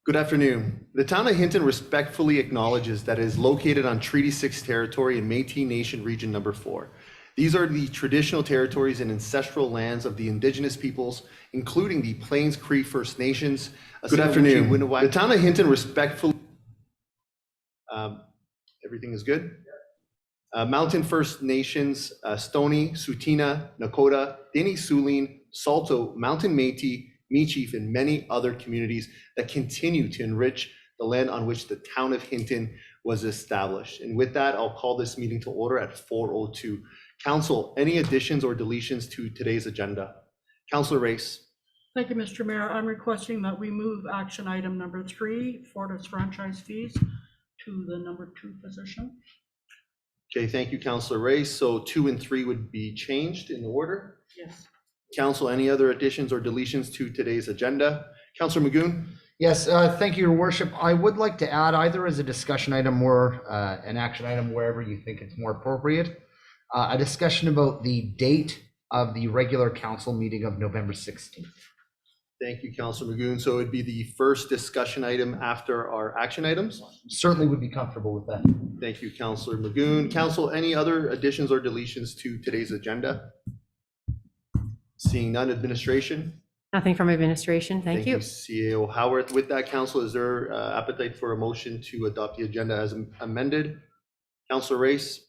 Good afternoon. The town of Hinton respectfully acknowledges that it is located on Treaty 6 territory in Métis Nation Region Number 4. These are the traditional territories and ancestral lands of the Indigenous peoples, including the Plains Cree First Nations. Good afternoon. The town of Hinton respectfully... everything is good? Mountain First Nations, Stoney, Tsuut'ina, Nakota, Dene Sulin, Saulteaux, Mountain Métis, Michif, and many other communities that continue to enrich the land on which the town of Hinton was established. And with that, I'll call this meeting to order at 4:02. Council, any additions or deletions to today's agenda? Councilor Race. Thank you, Mr. Mayor. I'm requesting that we move action item number 3, Fortis franchise fees, to the number 2 position. Okay, thank you, Councilor Race. So 2 and 3 would be changed in order. Yes. Council, any other additions or deletions to today's agenda? Councilor Magoon? Yes, thank you, Your Worship. I would like to add either as a discussion item or an action item, wherever you think it's more appropriate, a discussion about the date of the regular council meeting of November 16th. Thank you, Councilor Magoon. So it'd be the first discussion item after our action items? Certainly would be comfortable with that. Thank you, Councilor Magoon. Council, any other additions or deletions to today's agenda? Seeing none, administration? Nothing from administration. Thank you. CAO Howard. With that, Council, is there appetite for a motion to adopt the agenda as amended? Councilor Race?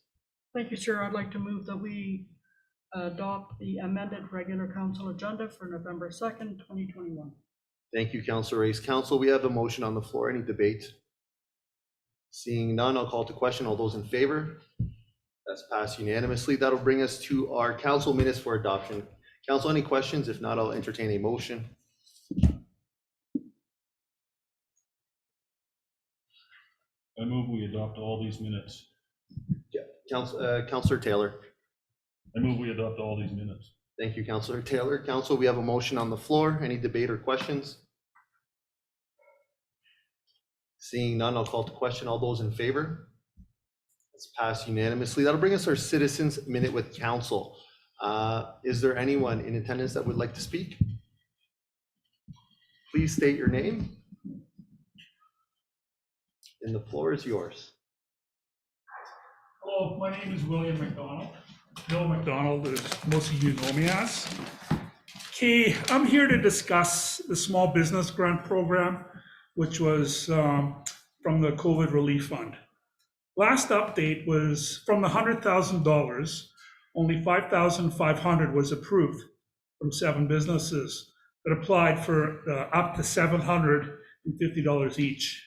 Thank you, sir. I'd like to move that we adopt the amended regular council agenda for November 2nd, 2021. Thank you, Councilor Race. Council, we have a motion on the floor. Any debate? Seeing none, I'll call to question. All those in favor? That's passed unanimously. That'll bring us to our council minutes for adoption. Council, any questions? If not, I'll entertain a motion. I move we adopt all these minutes. Yeah, Councilor Taylor. I move we adopt all these minutes. Thank you, Councilor Taylor. Council, we have a motion on the floor. Any debate or questions? Seeing none, I'll call to question. All those in favor? It's passed unanimously. That'll bring us our citizens minute with council. Is there anyone in attendance that would like to speak? Please state your name. And the floor is yours. Hello, my name is William McDonald. Bill McDonald, as most of you know me as. Okay, I'm here to discuss the small business grant program, which was from the COVID Relief Fund. Last update was from the $100,000, only $5,500 was approved from 7 businesses that applied for up to $750 each.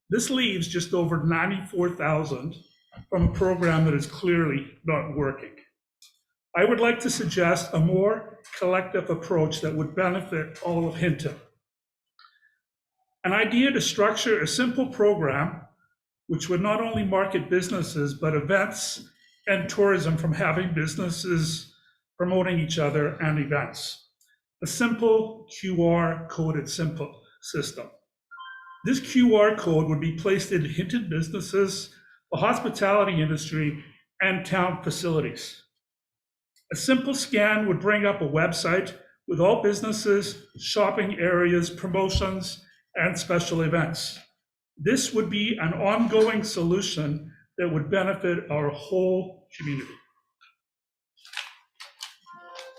This leaves just over $94,000 from a program that is clearly not working. I would like to suggest a more collective approach that would benefit all of Hinton. An idea to structure a simple program which would not only market businesses, but events and tourism from having businesses promoting each other and events. A simple QR coded simple system. This QR code would be placed in Hinton businesses, the hospitality industry, and town facilities. A simple scan would bring up a website with all businesses, shopping areas, promotions, and special events. This would be an ongoing solution that would benefit our whole community.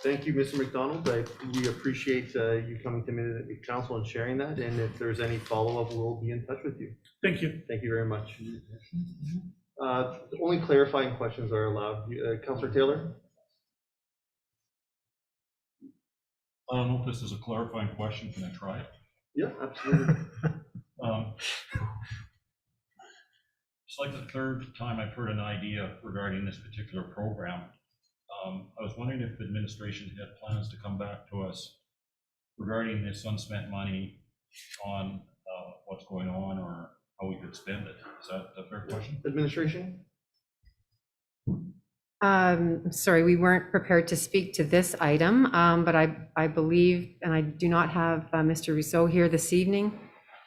Thank you, Mr. McDonald. We appreciate you coming to Minute with Council and sharing that. And if there's any follow-up, we'll be in touch with you. Thank you. Thank you very much. Only clarifying questions are allowed. Councilor Taylor? I don't know if this is a clarifying question. Can I try it? Yeah, absolutely. It's like the third time I've heard an idea regarding this particular program. I was wondering if administration had plans to come back to us regarding this unspent money on what's going on or how we could spend it. Is that a fair question? Administration? Sorry, we weren't prepared to speak to this item, but I believe, and I do not have Mr. Rousseau here this evening.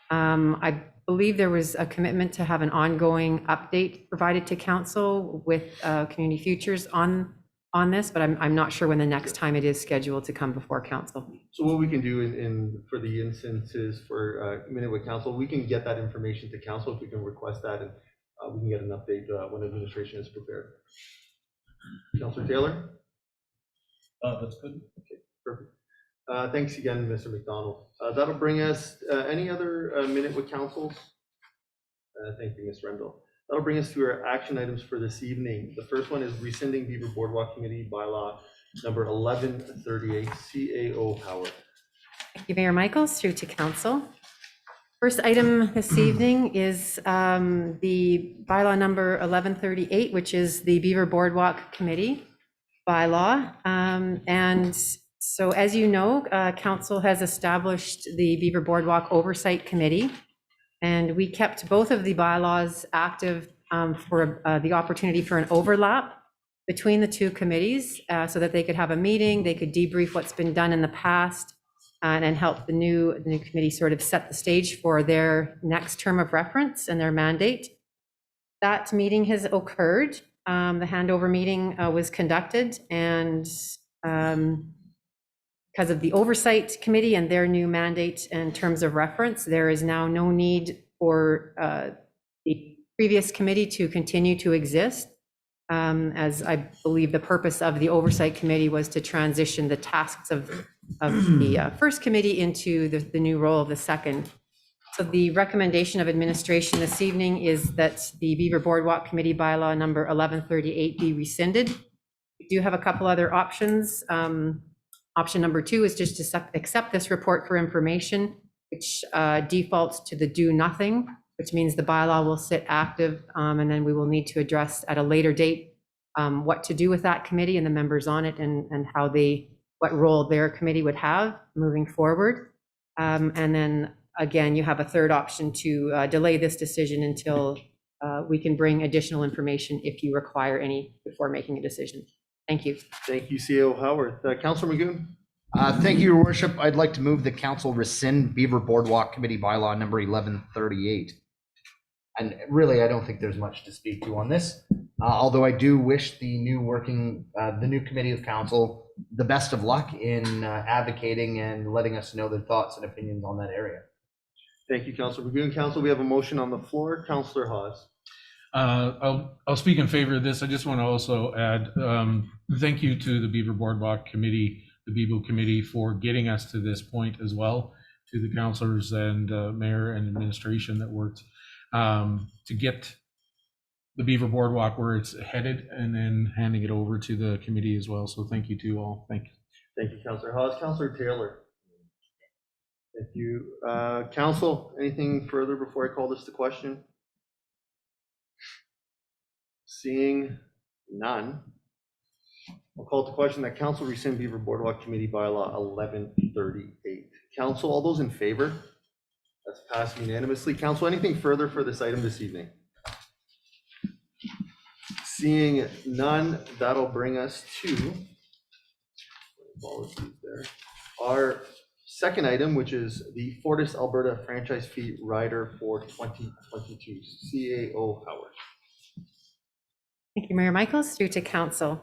I believe there was a commitment to have an ongoing update provided to council with Community Futures on on this, but I'm not sure when the next time it is scheduled to come before council. So what we can do for the instances for minute with council, we can get that information to council if we can request that, and we can get an update when administration is prepared. Councillor Taylor? That's good. Perfect. Thanks again, Mr. McDonald. That'll bring us, any other minute with councils? Thank you, Ms. Rendell. That'll bring us to our action items for this evening. The first one is rescinding Beaver Boardwalk Committee bylaw number 1138, CAO Howard. Thank you, Mayor Michaels, through to council. First item this evening is the bylaw number 1138, which is the Beaver Boardwalk Committee bylaw. And so as you know, council has established the Beaver Boardwalk Oversight Committee, and we kept both of the bylaws active for the opportunity for an overlap between the two committees so that they could have a meeting, they could debrief what's been done in the past, and help the new committee sort of set the stage for their next term of reference and their mandate. That meeting has occurred. The handover meeting was conducted, and because of the oversight committee and their new mandate in terms of reference, there is now no need for the previous committee to continue to exist, as I believe the purpose of the oversight committee was to transition the tasks of the first committee into the new role of the second. So the recommendation of administration this evening is that the Beaver Boardwalk Committee bylaw number 1138 be rescinded. We do have a couple other options. Option number 2 is just to accept this report for information, which defaults to the do nothing, which means the bylaw will sit active, and then we will need to address at a later date what to do with that committee and the members on it, and how what role their committee would have moving forward. And then again, you have a third option to delay this decision until we can bring additional information if you require any before making a decision. Thank you. Thank you, CAO Howard. Councillor Magoon? Thank you, Your Worship. I'd like to move the council rescind Beaver Boardwalk Committee bylaw number 1138. And really, I don't think there's much to speak to on this, although I do wish the new committee of council the best of luck in advocating and letting us know their thoughts and opinions on that area. Thank you, Councillor Magoon. Council, we have a motion on the floor. Councillor Hawes. I'll speak in favor of this. I just want to also add thank you to the Beaver Boardwalk Committee, the BBO Committee, for getting us to this point as well, to the councillors and mayor and administration that worked to get the Beaver Boardwalk where it's headed, and then handing it over to the committee as well. So thank you to all. Thank you. Thank you, Councillor Hawes. Councillor Taylor. Thank you. Council, anything further before I call this to question? Seeing none, I'll call to question that council rescind Beaver Boardwalk Committee bylaw 1138. Council, all those in favor? That's passed unanimously. Council, anything further for this item this evening? Seeing none, that'll bring us to our second item, which is the Fortis Alberta franchise fee rider for 2022. CAO Howard. Thank you, Mayor Michaels, through to council.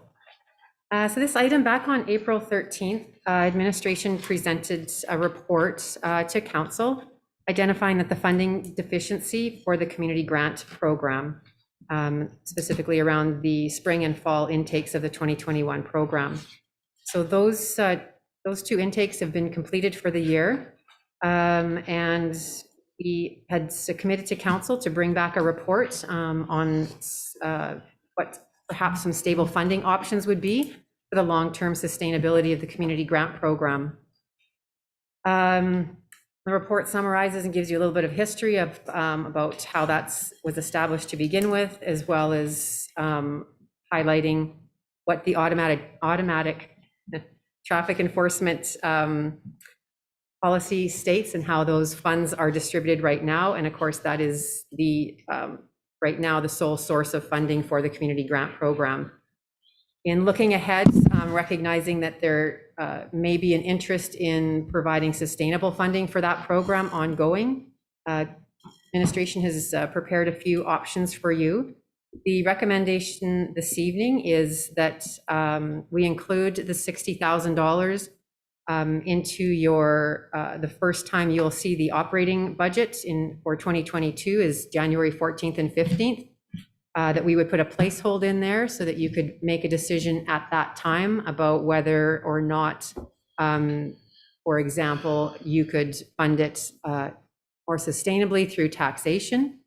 So this item, back on April 13th, administration presented a report to council identifying that the funding deficiency for the community grant program, specifically around the spring and fall intakes of the 2021 program. So those two intakes have been completed for the year, and we had committed to council to bring back a report on what perhaps some stable funding options would be for the long-term sustainability of the community grant program. The report summarizes and gives you a little bit of history of about how that was established to begin with, as well as highlighting what the automatic traffic enforcement policy states and how those funds are distributed right now. And of course, that is the right now the sole source of funding for the community grant program. In looking ahead, recognizing that there may be an interest in providing sustainable funding for that program ongoing, administration has prepared a few options for you. The recommendation this evening is that we include the $60,000 into your, the first time you'll see the operating budget for 2022 is January 14th and 15th. That we would put a placeholder in there so that you could make a decision at that time about whether or not, for example, you could fund it more sustainably through taxation.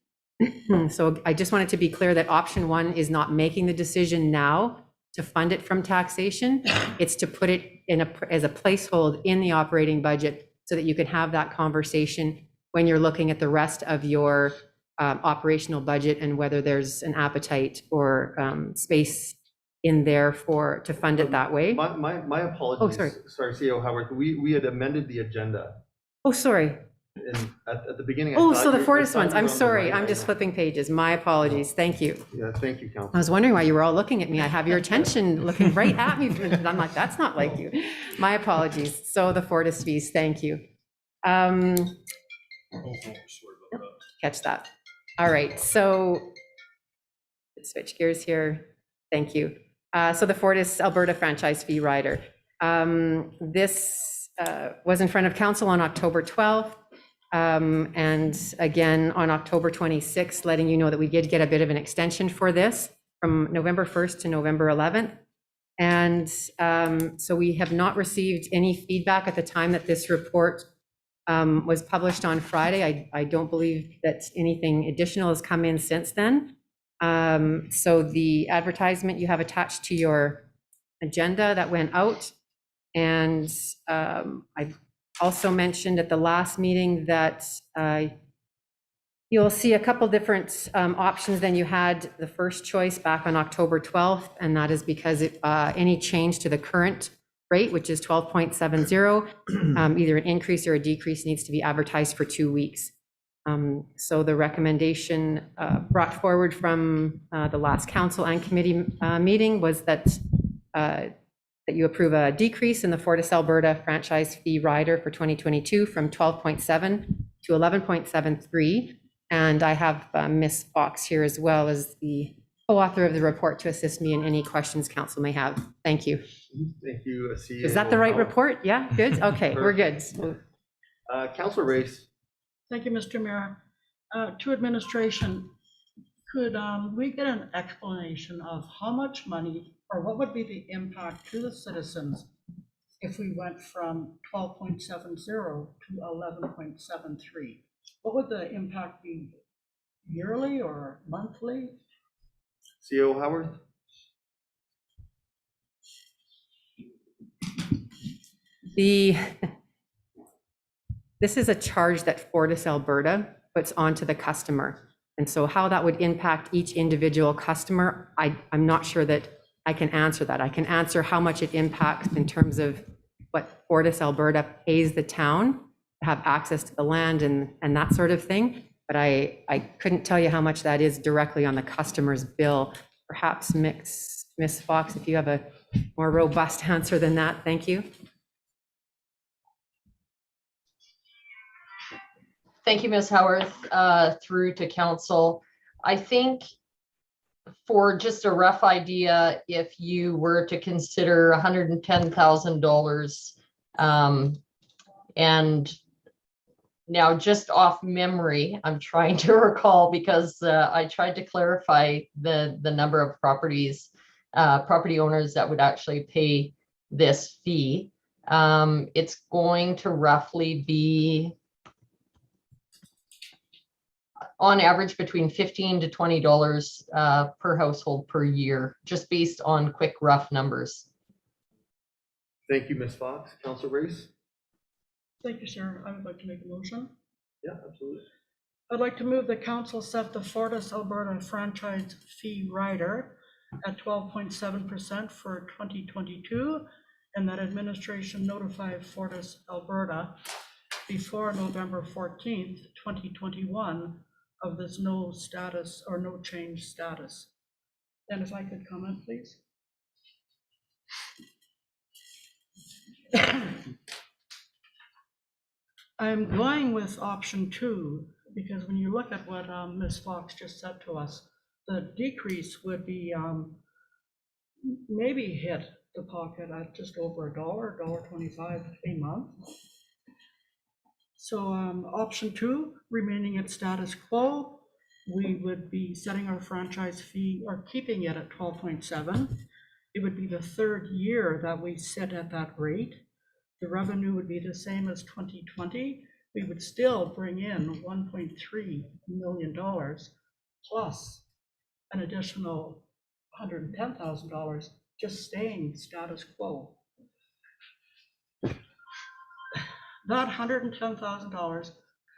So I just wanted to be clear that option one is not making the decision now to fund it from taxation. It's to put it as a placeholder in the operating budget so that you can have that conversation when you're looking at the rest of your operational budget and whether there's an appetite or space in there to fund it that way. My apologies. sorry. Sorry, CEO Howard. We had amended the agenda, Oh, sorry. and at the beginning. I Oh, thought so the you- I Fortis thought ones. you were I'm on the sorry. right I'm just item. flipping pages. My apologies. Thank you. Yeah, thank you, I Council. was wondering why you were all looking at me. I have your attention looking right at me. I'm like, that's not like you. My apologies. So the Fortis fees, thank you. Catch that. All right, so let's switch gears here. Thank you. So the Fortis Alberta franchise fee rider. This was in front of council on October 12th. And again, on October 26th, letting you know that we did get a bit of an extension for this from November 1st to November 11th. And so we have not received any feedback at the time that this report was published on Friday. I don't believe that anything additional has come in since then. So the advertisement you have attached to your agenda that went out. And I also mentioned at the last meeting that you'll see a couple different options than you had the first choice back on October 12th, and that is because any change to the current rate, which is 12.70, either an increase or a decrease needs to be advertised for 2 weeks. So the recommendation brought forward from the last council and committee meeting was that you approve a decrease in the Fortis Alberta franchise fee rider for 2022 from 12.7 to 11.73. And I have Ms. Fox here as well as the co-author of the report to assist me in any questions council may have. Thank you. Thank you, CEO. Is that the right Howard. report? Yeah, good. Okay, we're good. Councilor Race. Thank you, Mr. Mayor. To administration, could we get an explanation of how much money or what would be the impact to the citizens if we went from 12.70 to 11.73? What would the impact be, yearly or monthly? CEO Howard. This is a charge that Fortis Alberta puts onto the customer. And so how that would impact each individual customer, I'm not sure that I can answer that. I can answer how much it impacts in terms of what Fortis Alberta pays the town to have access to the land and that sort of thing. But I couldn't tell you how much that is directly on the customer's bill. Perhaps Ms. Fox, if you have a more robust answer than that, thank you. Thank you, Ms. Howarth, through to council. I think for just a rough idea, if you were to consider $110,000, and now just off memory, I'm trying to recall because I tried to clarify the number of property owners that would actually pay this fee. It's going to roughly be on average between $15 to $20 per household per year, just based on quick rough numbers. Thank you, Ms. Fox. Councilor Race. Thank you, sir. I would like to make a motion. Yeah, absolutely. I'd like to move the council set the Fortis Alberta franchise fee rider at 12.7% for 2022, and that administration notify Fortis Alberta before November 14th, 2021 of this no status or no change status. And if I could comment, please. I'm going with option 2 because when you look at what Ms. Fox just said to us, The decrease would be maybe hit the pocket at just over $1.25 a month. So option 2, remaining at status quo, we would be setting our franchise fee or keeping it at 12.7. It would be the 3rd year that we sit at that rate. The revenue would be the same as 2020. We would still bring in $1.3 million plus an additional $110,000 just staying status quo. That $110,000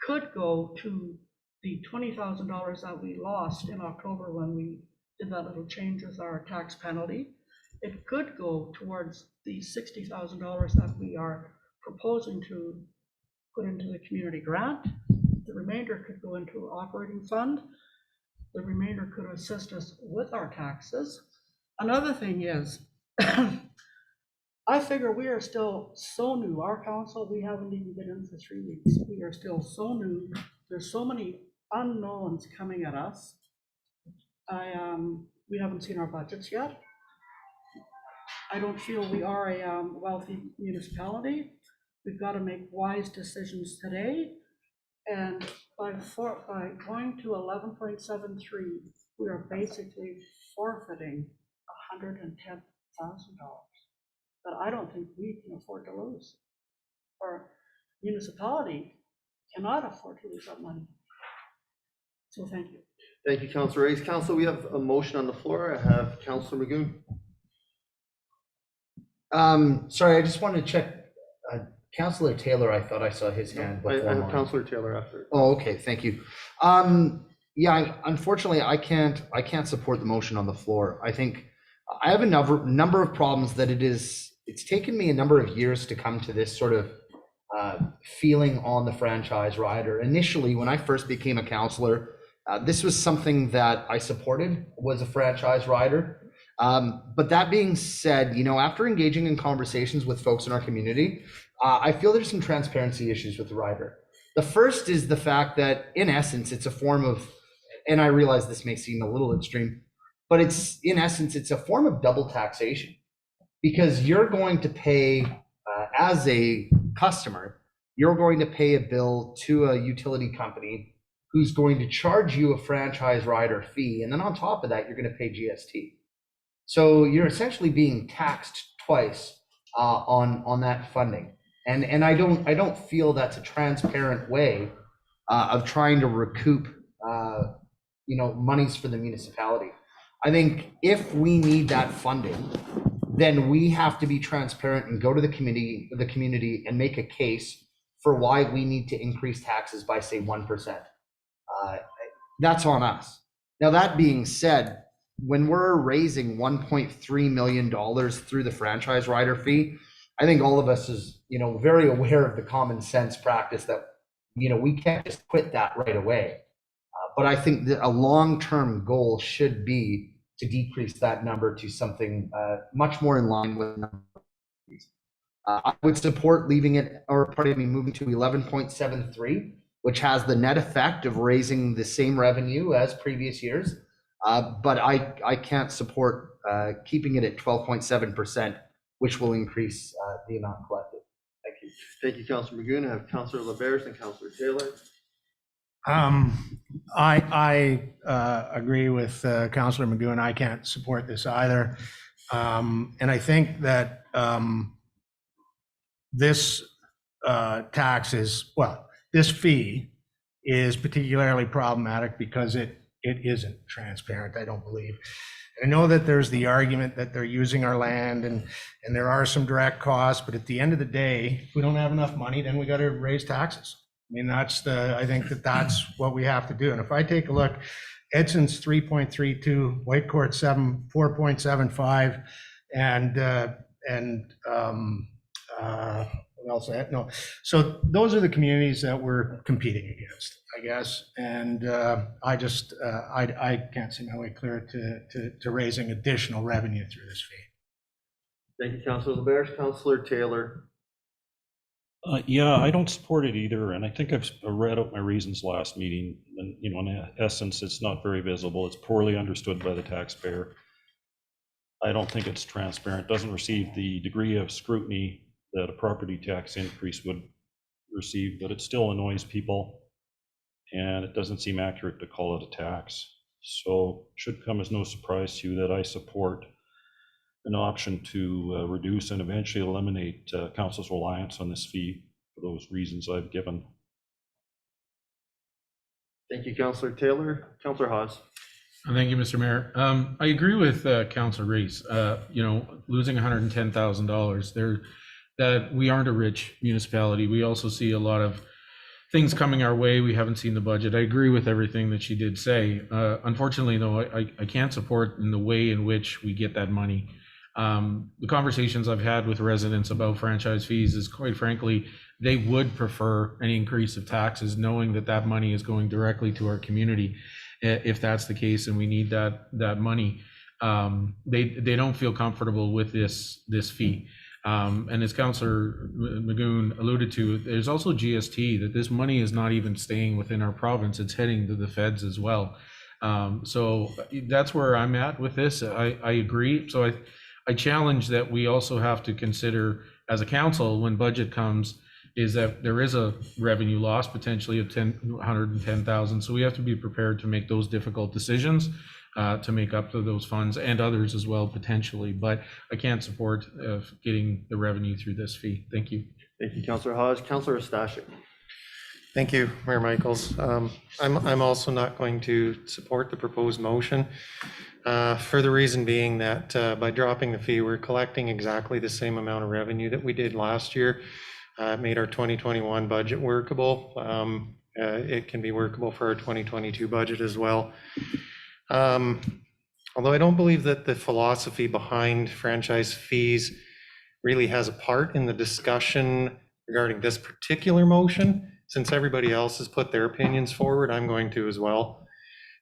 could go to the $20,000 that we lost in October when we did that little change with our tax penalty. It could go towards the $60,000 that we are proposing to put into the community grant. The remainder could go into operating fund. The remainder could assist us with our taxes. Another thing is, I figure we are still so new. Our council, we haven't even been in for 3 weeks. We are still so new. There's so many unknowns coming at us. We haven't seen our budgets yet. I don't feel we are a wealthy municipality. We've got to make wise decisions today. And by going to 11.73, we are basically forfeiting $110,000 that I don't think we can afford to lose. Our municipality cannot afford to lose that money. So thank you. Thank you, Councillor Ace. Council, we have a motion on the floor. I have Councillor Magoon. Sorry, I just wanted to check. Councillor Taylor, I thought I saw his hand I before have mine. Councillor Taylor after. Oh, okay, thank you. Yeah, unfortunately, I can't support the motion on the floor. I think I have a number of problems that it's taken me a number of years to come to this sort of feeling on the franchise rider. Initially, when I first became a councillor, this was something that I supported, was a franchise rider. But that being said, after engaging in conversations with folks in our community, I feel there's some transparency issues with the rider. The first is the fact that, in essence, it's a form of, and I realize this may seem a little extreme, but in essence, it's a form of double taxation, because you're going to pay, as a customer, you're going to pay a bill to a utility company who's going to charge you a franchise rider fee. And then on top of that, you're going to pay GST. So you're essentially being taxed twice on that funding. And I don't feel that's a transparent way of trying to recoup monies for the municipality. I think if we need that funding, then we have to be transparent and go to the community and make a case for why we need to increase taxes by, say, 1%. That's on us. Now, that being said, when we're raising $1.3 million through the franchise rider fee, I think all of us is, very aware of the common sense practice that, we can't just quit that right away. But I think that a long-term goal should be to decrease that number to something much more in line with I would support moving to 11.73, which has the net effect of raising the same revenue as previous years. But I can't support keeping it at 12.7%, which will increase the amount collected. Thank you. Thank you, Councillor Magoon. I have Councillor LaBerge and Councillor Taylor. I agree with Councillor Magoon. I can't support this either. And I think that this this fee is particularly problematic because it isn't transparent, I don't believe. I know that there's the argument that they're using our land and there are some direct costs, but at the end of the day, if we don't have enough money, then we got to raise taxes. I mean, I think that's what we have to do. And if I take a look, Edson's 3.32, Whitecourt 4.75, and what else? No. So those are the communities that we're competing against, I guess. And I can't see my way clear to raising additional revenue through this fee. Thank you, Councillor LaBerge. Councillor Taylor. Yeah, I don't support it either, and I think I've read out my reasons last meeting, and, you know, in essence, it's not very visible, it's poorly understood by the taxpayer. I don't think it's transparent, doesn't receive the degree of scrutiny that a property tax increase would receive, but it still annoys people, and it doesn't seem accurate to call it a tax. So it should come as no surprise to you that I support an option to reduce and eventually eliminate council's reliance on this fee for those reasons I've given. Thank you, Councillor Taylor. Councillor Hawes. Thank you, Mr. Mayor. I agree with Councillor Reese. You know, losing $110,000 there, that we aren't a rich municipality. We also see a lot of things coming our way. We haven't seen the budget. I agree with everything that she did say. Unfortunately, though, I can't support in the way in which we get that money. The conversations I've had with residents about franchise fees is, quite frankly, they would prefer an increase of taxes, knowing that that money is going directly to our community. If that's the case, and we need that money, they don't feel comfortable with this fee. And as Councillor Magoon alluded to, there's also GST, that this money is not even staying within our province, it's heading to the feds as well. So that's where I'm at with this. I agree. So I challenge that we also have to consider as a council, when budget comes, is that there is a revenue loss potentially of $110,000. So we have to be prepared to make those difficult decisions to make up to those funds, and others as well potentially. But I can't support getting the revenue through this fee. Thank you. Thank you, Councillor Hawes. Councillor Stashik. Thank you, Mayor Michaels. I'm also not going to support the proposed motion for the reason being that by dropping the fee, we're collecting exactly the same amount of revenue that we did last year. It made our 2021 budget workable. It can be workable for our 2022 budget as well. Although I don't believe that the philosophy behind franchise fees really has a part in the discussion regarding this particular motion, since everybody else has put their opinions forward, I'm going to as well.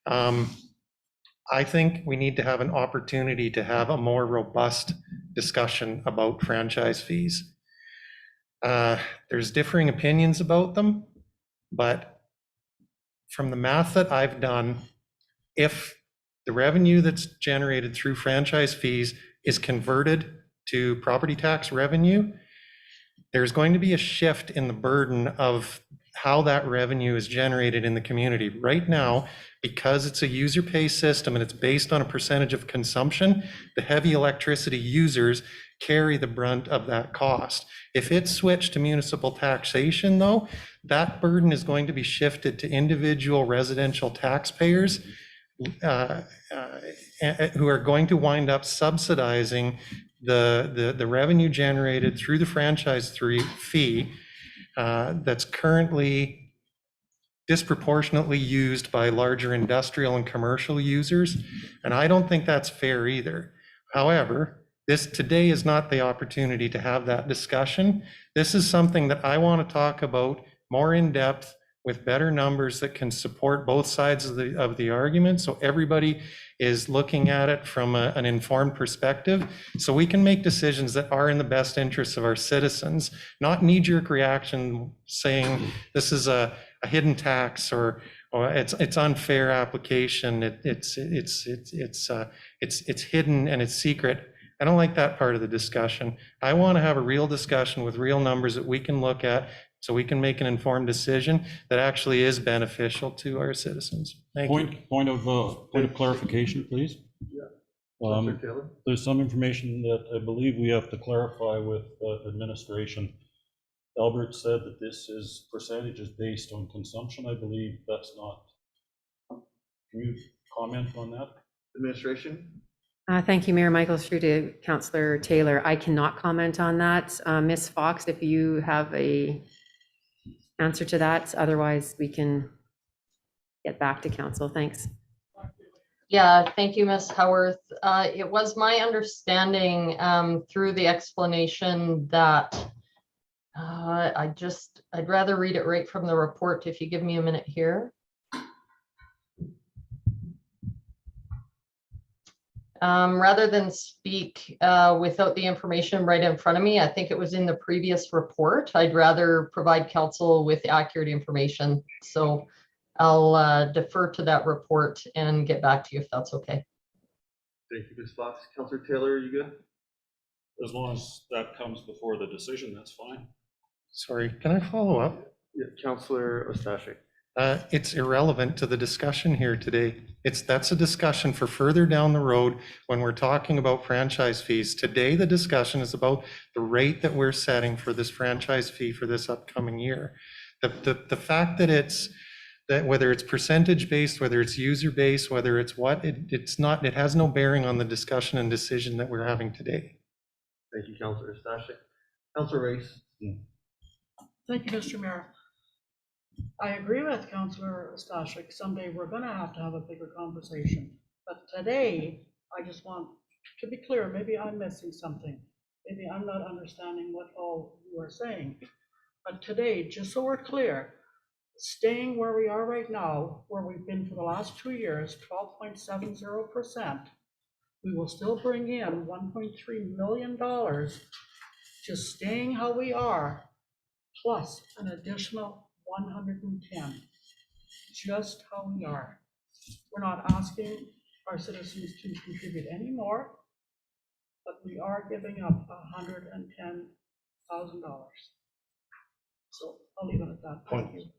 I think we need to have an opportunity to have a more robust discussion about franchise fees. There's differing opinions about them, but from the math that I've done, if the revenue that's generated through franchise fees is converted to property tax revenue, there's going to be a shift in the burden of how that revenue is generated in the community. Right now, because it's a user pay system and it's based on a percentage of consumption, the heavy electricity users carry the brunt of that cost. If it's switched to municipal taxation, though, that burden is going to be shifted to individual residential taxpayers who are going to wind up subsidizing the revenue generated through the franchise fee that's currently disproportionately used by larger industrial and commercial users. And I don't think that's fair either. However, today is not the opportunity to have that discussion. This is something that I want to talk about more in depth with better numbers that can support both sides of the argument. So everybody is looking at it from an informed perspective, so we can make decisions that are in the best interests of our citizens, not knee-jerk reaction saying this is a hidden tax or it's unfair application. It's hidden and it's secret. I don't like that part of the discussion. I want to have a real discussion with real numbers that we can look at, so we can make an informed decision that actually is beneficial to our citizens. Thank you. Point of clarification, please. Councillor Taylor. There's some information that I believe we have to clarify with administration. Albert said that this is percentages based on consumption. I believe that's not. Can you comment on that? Administration. Thank you, Mayor Michaels. Through to Councillor Taylor. I cannot comment on that. Ms. Fox, if you have a answer to that, otherwise we can get back to council. Thanks. Yeah, thank you, Ms. Howarth. It was my understanding through the explanation that I'd rather read it right from the report if you give me a minute here. Rather than speak without the information right in front of me, I think it was in the previous report. I'd rather provide council with accurate information. So I'll defer to that report and get back to you if that's okay. Thank you, Ms. Fox. Counselor Taylor, are you good? As long as that comes before the decision, that's fine. Sorry, can I follow up? Yeah, Counselor Ostashik. It's irrelevant to the discussion here today. That's a discussion for further down the road when we're talking about franchise fees. Today, the discussion is about the rate that we're setting for this franchise fee for this upcoming year. The fact that whether it's percentage based, whether it's user based, whether it's what, it has no bearing on the discussion and decision that we're having today. Thank you, Counselor Ostashik. Counselor Race. Thank you, Mr. Mayor. I agree with Councillor Stashik. Someday we're gonna have to have a bigger conversation. But today, I just want to be clear, maybe I'm missing something. Maybe I'm not understanding what all you are saying. But today, just so we're clear, staying where we are right now, where we've been for the last 2 years, 12.70%, we will still bring in $1.3 million, just staying how we are, plus an additional 110, just how we are. We're not asking our citizens to contribute any more, but we are giving up $110,000. So I'll leave it at that. Thank you.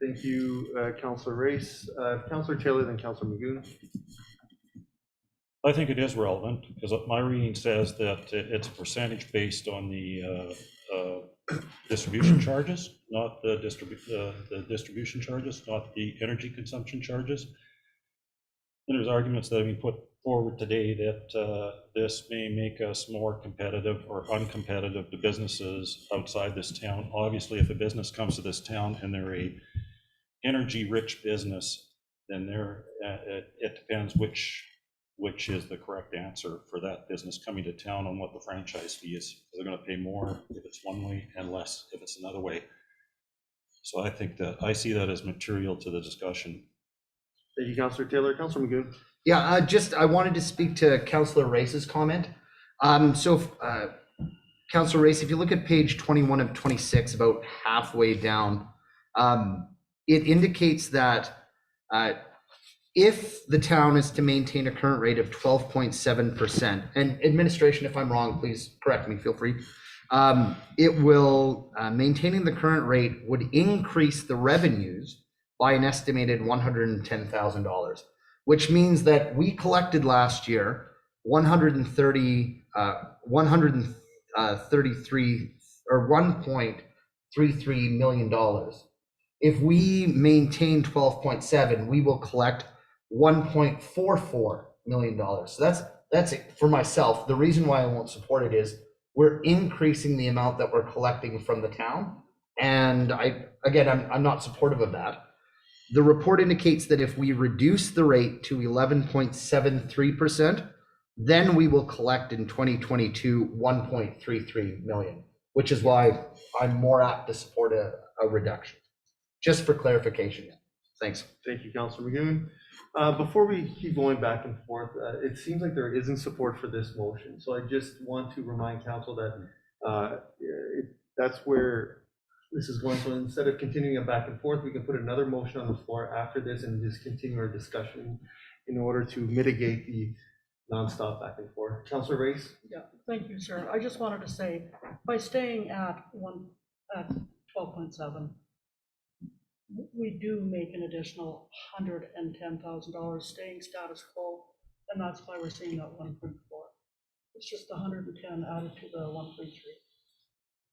Thank you, Counselor Race. Counselor Taylor, then Counselor Magoon. I think it is relevant because my reading says that it's a percentage based on the distribution charges, not the distribution charges, not the energy consumption charges. And there's arguments that have been put forward today that this may make us more competitive or uncompetitive to businesses outside this town. Obviously, if a business comes to this town and they're a energy-rich business, then it depends which is the correct answer for that business coming to town on what the franchise fee is. They're going to pay more if it's one way and less if it's another way. So I think that I see that as material to the discussion. Thank you, Counselor Taylor. Counselor Magoon. Yeah, I wanted to speak to Councillor Race's comment. Councillor Race, if you look at page 21 of 26, about halfway down, it indicates that if the town is to maintain a current rate of 12.7%, and administration, if I'm wrong, please correct me, feel free. It will, maintaining the current rate would increase the revenues by an estimated $110,000, which means that we collected last year 133 or $1.33 million. If we maintain 12.7, we will collect $1.44 million. So that's it for myself. The reason why I won't support it is we're increasing the amount that we're collecting from the town. And I'm not supportive of that. The report indicates that if we reduce the rate to 11.73%, then we will collect in 2022 1.33 million, which is why I'm more apt to support a reduction. Just for clarification. Thanks. Thank you, Counselor Magoon. Before we keep going back and forth, it seems like there isn't support for this motion. So I just want to remind council that that's where this is going. So instead of continuing it back and forth, we can put another motion on the floor after this and just continue our discussion in order to mitigate the nonstop back and forth. Counselor Race? Yeah, thank you, sir. I just wanted to say, by staying at 12.7, we do make an additional $110,000 staying status quo, and that's why we're seeing that 1.4. It's just 110 added to the 1.3.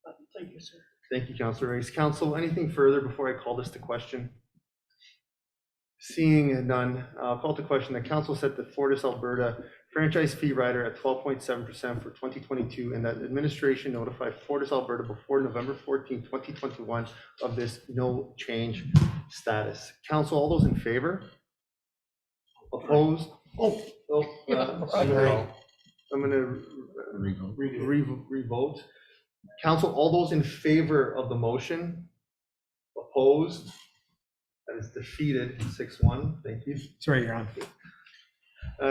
But thank you, sir. Thank you, Counselor Race. Council, anything further before I call this to question? Seeing none, I'll call to question. The council set the Fortis Alberta franchise fee rider at 12.7% for 2022, and that administration notified Fortis Alberta before November 14, 2021 of this no change status. Council, all those in favor? Opposed? I'm gonna revote. Council, all those in favor of the motion? Opposed? That is defeated 6-1. Thank you. Sorry, you're on.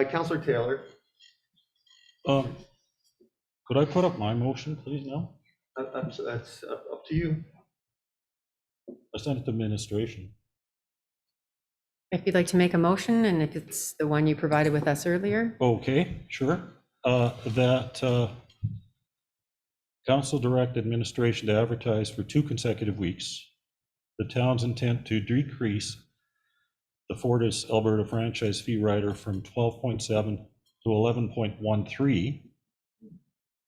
Counselor Taylor. Could I put up my motion, please, now? That's up to you. I sent it to administration. If you'd like to make a motion, and if it's the one you provided with us earlier, Okay, sure. That council direct administration to advertise for 2 consecutive weeks the town's intent to decrease the Fortis Alberta franchise fee rider from 12.7 to 11.13,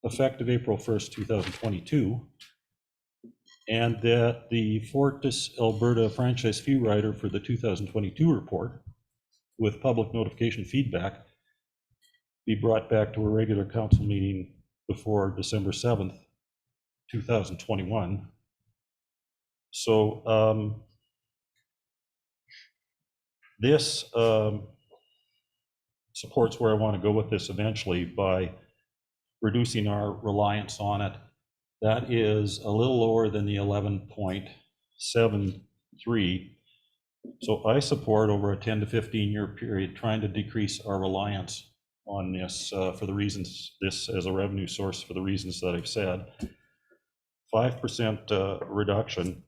effective April 1st, 2022, and that the Fortis Alberta franchise fee rider for the 2022 report, with public notification feedback, be brought back to a regular council meeting before December 7th, 2021. So this supports where I want to go with this eventually by reducing our reliance on it. That is a little lower than the 11.73. So I support over a 10 to 15 year period trying to decrease our reliance on this for the reasons, this as a revenue source for the reasons that I've said. 5% reduction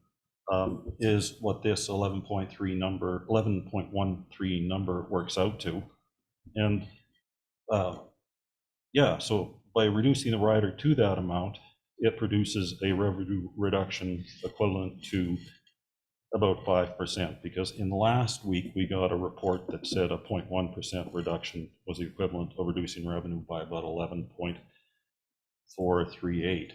is what this 11.13 number works out to. And yeah, so by reducing the rider to that amount, it produces a revenue reduction equivalent to about 5%, because in the last week, we got a report that said a 0.1% reduction was the equivalent of reducing revenue by about 11.438.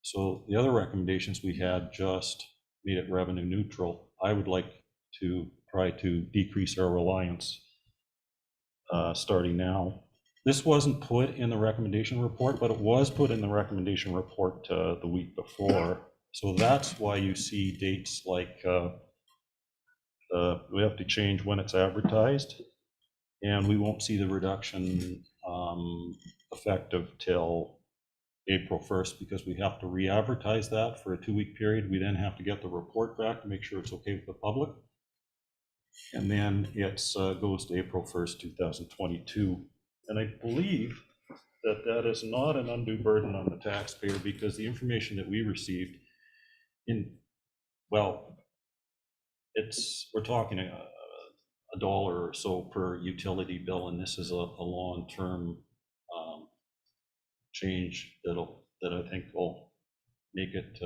So the other recommendations we had just made it revenue neutral. I would like to try to decrease our reliance starting now. This wasn't put in the recommendation report, but it was put in the recommendation report the week before. So that's why you see dates like we have to change when it's advertised, and we won't see the reduction effective till April 1st, because we have to re-advertise that for a 2-week period. We then have to get the report back to make sure it's okay with the public. And then it goes to April 1st, 2022. And I believe that that is not an undue burden on the taxpayer, because the information that we received well, we're talking $1 or so per utility bill, and this is a long-term change that I think will make it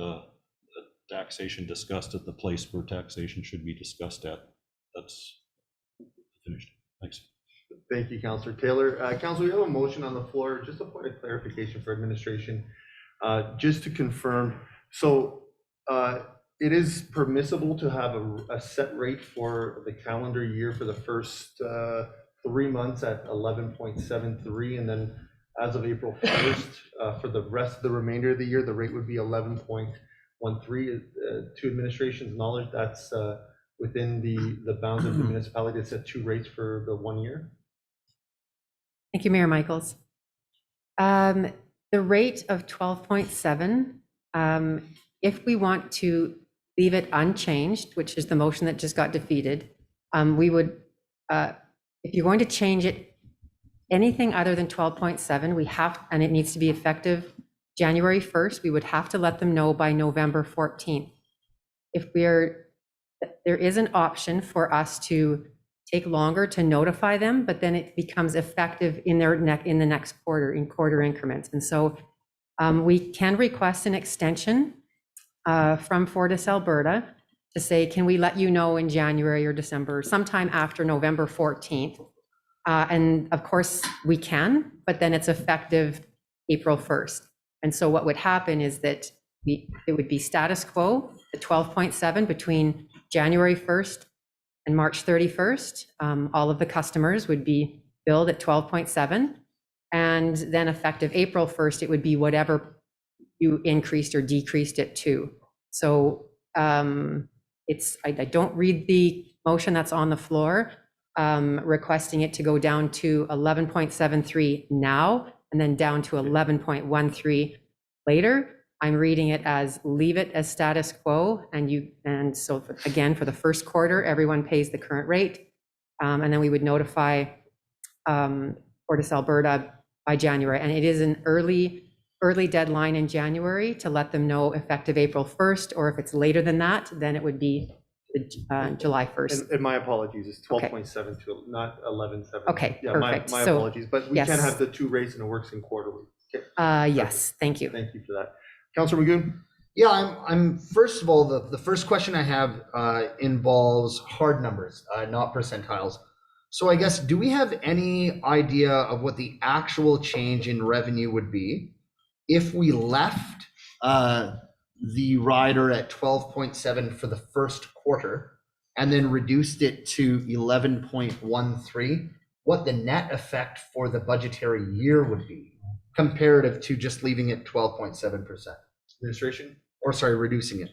taxation discussed at the place where taxation should be discussed at. That's finished. Thanks. Thank you, Councillor Taylor. Council, we have a motion on the floor. Just a point of clarification for administration. Just to confirm, so it is permissible to have a set rate for the calendar year for the first 3 months at 11.73, and then as of April 1st, for the rest of the remainder of the year, the rate would be 11.13. To administration's knowledge, that's within the bounds of the municipality to set 2 rates for the 1 year. thank you, Mayor Michaels. The rate of 12.7, if we want to leave it unchanged, which is the motion that just got defeated, we would, if you're going to change it, anything other than 12.7, we have, and it needs to be effective January 1st, we would have to let them know by November 14th. If there is an option for us to take longer to notify them, but then it becomes effective in the next quarter, in quarter increments. And so we can request an extension from Fortis Alberta to say, can we let you know in January or December, sometime after November 14th? And of course we can, but then it's effective April 1st. And so what would happen is that it would be status quo, the 12.7 between January 1st and March 31st. All of the customers would be billed at 12.7. And then effective April 1st, it would be whatever you increased or decreased it to. So I don't read the motion that's on the floor, requesting it to go down to 11.73 now and then down to 11.13 later. I'm reading it as leave it as status quo, and so again, for the first quarter, everyone pays the current rate. And then we would notify Fortis Alberta by January. And it is an early deadline in January to let them know effective April 1st, or if it's later than that, then it would be July 1st. And my apologies, it's Okay. 12.7 to not 11.7. Okay, Yeah, perfect. my So, apologies, but we yes. can have the two rates and it works in quarterly. Okay, Yes, thank you. thank you for that. Councilor Magoon? Yeah, I'm first of all, the first question I have involves hard numbers, not percentiles. So I guess, do we have any idea of what the actual change in revenue would be if we left the rider at 12.7 for the first quarter and then reduced it to 11.13? What the net effect for the budgetary year would be comparative to just leaving it 12.7%? Administration? Or sorry, reducing it.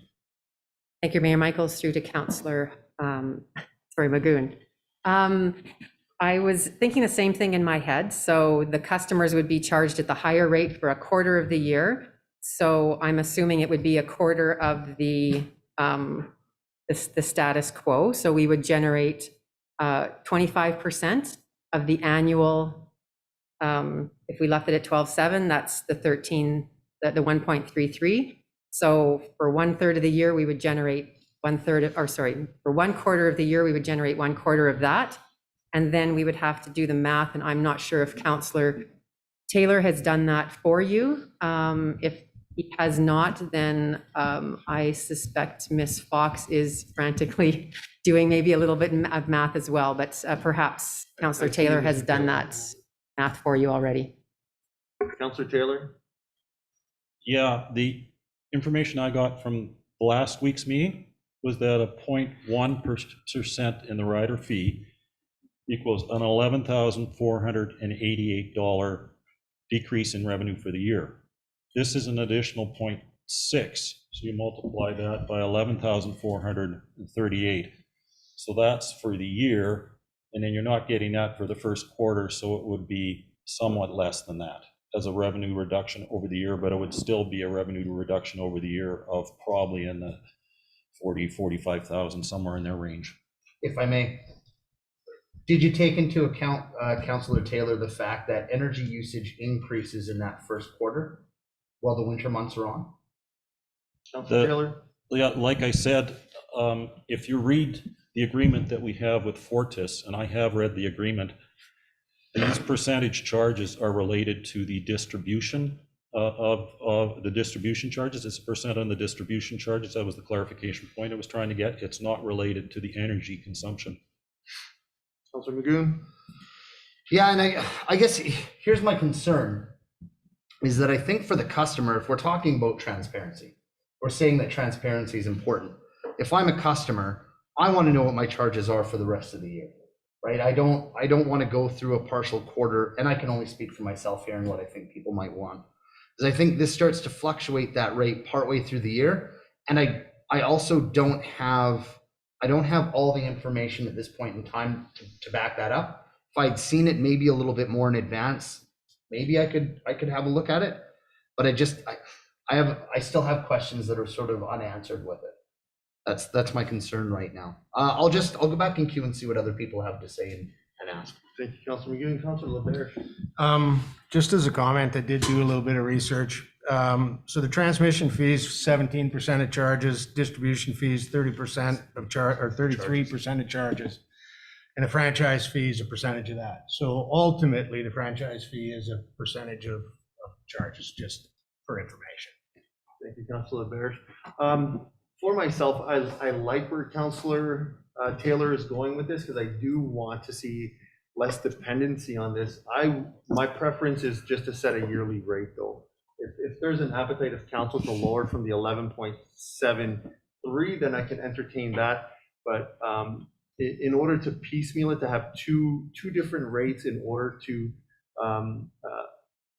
Thank you, Mayor Michaels, through to Councillor, Magoon. I was thinking the same thing in my head. So the customers would be charged at the higher rate for a quarter of the year. So I'm assuming it would be a quarter of the status quo. So we would generate 25% of the annual. If we left it at 12.7, that's the 1.33. So for 1/3 of the year, we would generate 1/3 of, or sorry, for 1/4 of the year, we would generate 1/4 of that. And then we would have to do the math, and I'm not sure if Councillor Taylor has done that for you. If he has not, then I suspect Ms. Fox is frantically doing maybe a little bit of math as well, but perhaps Councillor Taylor has done that math for you already. Councilor Taylor? Yeah, the information I got from last week's meeting was that a 0.1% in the rider fee equals an $11,488 decrease in revenue for the year. This is an additional 0.6, so you multiply that by 11,438. So that's for the year, and then you're not getting that for the first quarter, so it would be somewhat less than that as a revenue reduction over the year, but it would still be a revenue reduction over the year of probably in the 40, 45,000, somewhere in their range. If I may, did you take into account, Councillor Taylor, the fact that energy usage increases in that first quarter while the winter months are on? Councilor Taylor? Yeah, like I said, if you read the agreement that we have with Fortis, and I have read the agreement, these percentage charges are related to the distribution of the distribution charges. It's a percent on the distribution charges. That was the clarification point I was trying to get. It's not related to the energy consumption. Councilor Magoon? Yeah, and I guess here's my concern, is that I think for the customer, if we're talking about transparency, we're saying that transparency is important. If I'm a customer, I want to know what my charges are for the rest of the year, right? I don't want to go through a partial quarter, and I can only speak for myself here and what I think people might want. Because I think this starts to fluctuate that rate partway through the year, and I also don't have all the information at this point in time to back that up. If I'd seen it maybe a little bit more in advance, maybe I could have a look at it. But I still have questions that are sort of unanswered with it. That's my concern right now. I'll go back in queue and see what other people have to say and ask. Thank you, Councilor Magoon. Councilor LaBerge? Just as a comment, I did do a little bit of research. So the transmission fees, 17% of charges, distribution fees, 30% of charge, or 33% of charges. And the franchise fee is a percentage of that. So ultimately, the franchise fee is a percentage of charges, just for information. Thank you, Councilor LaBerge. For myself, I like where Councilor Taylor is going with this, because I do want to see less dependency on this. My preference is just to set a yearly rate, though. If there's an appetite of council to lower from the 11.73, then I can entertain that. But in order to piecemeal it, to have two different rates in order to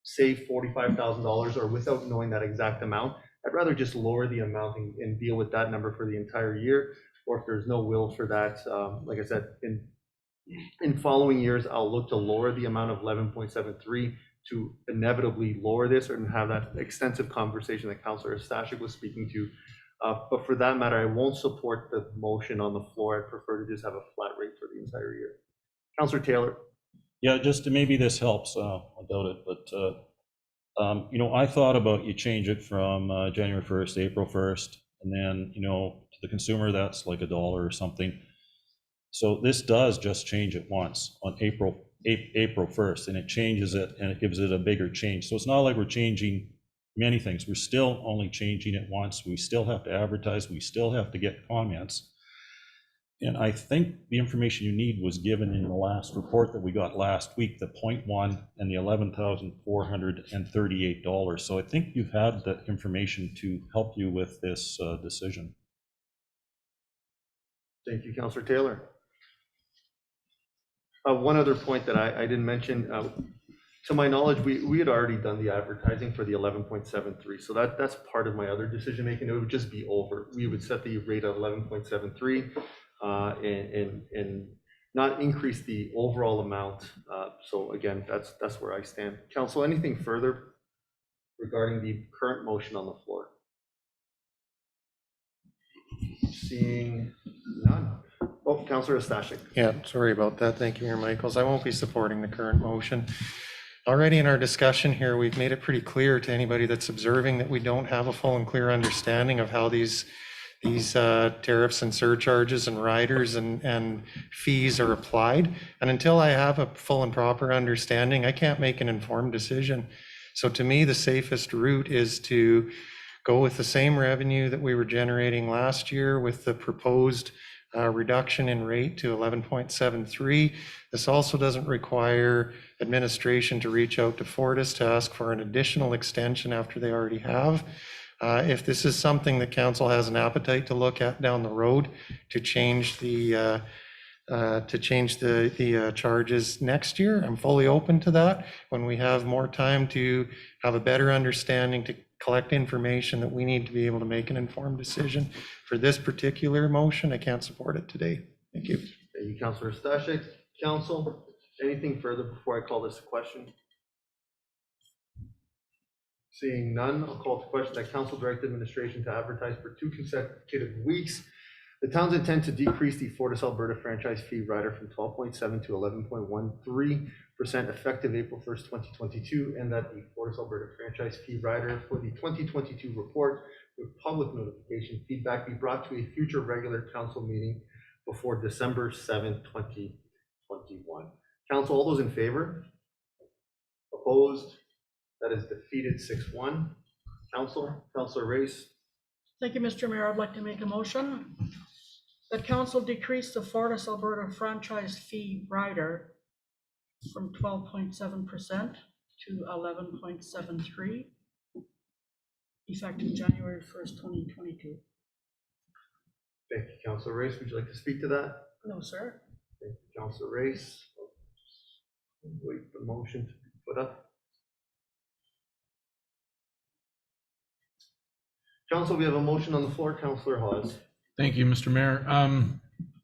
save $45,000, or without knowing that exact amount, I'd rather just lower the amount and deal with that number for the entire year. Or if there's no will for that, like I said, in following years, I'll look to lower the amount of 11.73 to inevitably lower this and have that extensive conversation that Councilor Stashik was speaking to. But for that matter, I won't support the motion on the floor. I'd prefer to just have a flat rate for the entire year. Councilor Taylor? Yeah, just maybe this helps, I doubt it, but, you know, I thought about you change it from January 1st, April 1st, and then, you know, to the consumer, that's like $1 or something. So this does just change it once on April 1st, and it changes it, and it gives it a bigger change. So it's not like we're changing many things. We're still only changing it once. We still have to advertise. We still have to get comments. And I think the information you need was given in the last report that we got last week, the 0.1 and the $11,438. So I think you've had the information to help you with this decision. Thank you, Councillor Taylor. One other point that I didn't mention, to my knowledge, we had already done the advertising for the 11.73. So that's part of my other decision making. It would just be over. We would set the rate at 11.73 and not increase the overall amount. So again, that's where I stand. Council, anything further regarding the current motion on the floor? Seeing none. Oh, Councillor Stashik. Yeah, sorry about that. Thank you, Mayor Michaels. I won't be supporting the current motion. Already in our discussion here, we've made it pretty clear to anybody that's observing that we don't have a full and clear understanding of how these tariffs and surcharges and riders and fees are applied. And until I have a full and proper understanding, I can't make an informed decision. So to me, the safest route is to go with the same revenue that we were generating last year with the proposed reduction in rate to 11.73. This also doesn't require administration to reach out to Fortis to ask for an additional extension after they already have. If this is something that council has an appetite to look at down the road to change the charges next year, I'm fully open to that. When we have more time to have a better understanding, to collect information that we need to be able to make an informed decision. For this particular motion, I can't support it today. Thank you. Thank you, Councillor Stashik. Council, anything further before I call this a question? Seeing none, I'll call to question that council direct administration to advertise for 2 consecutive weeks the town's intent to decrease the Fortis Alberta franchise fee rider from 12.7 to 11.13% effective April 1st, 2022, and that the Fortis Alberta franchise fee rider for the 2022 report with public notification feedback be brought to a future regular council meeting before December 7th, 2021. Council, all those in favor? Opposed? That is defeated 6-1. Councillor Race. Thank you, Mr. Mayor. I'd like to make a motion that council decrease the Fortis Alberta franchise fee rider from 12.7% to 11.73, effective January 1st, 2022. Thank you, Councillor Race. Would you like to speak to that? No, sir. Thank you, Councillor Race. Wait for the motion to be put up. Council, we have a motion on the floor. Councillor Hawes. Thank you, Mr. Mayor.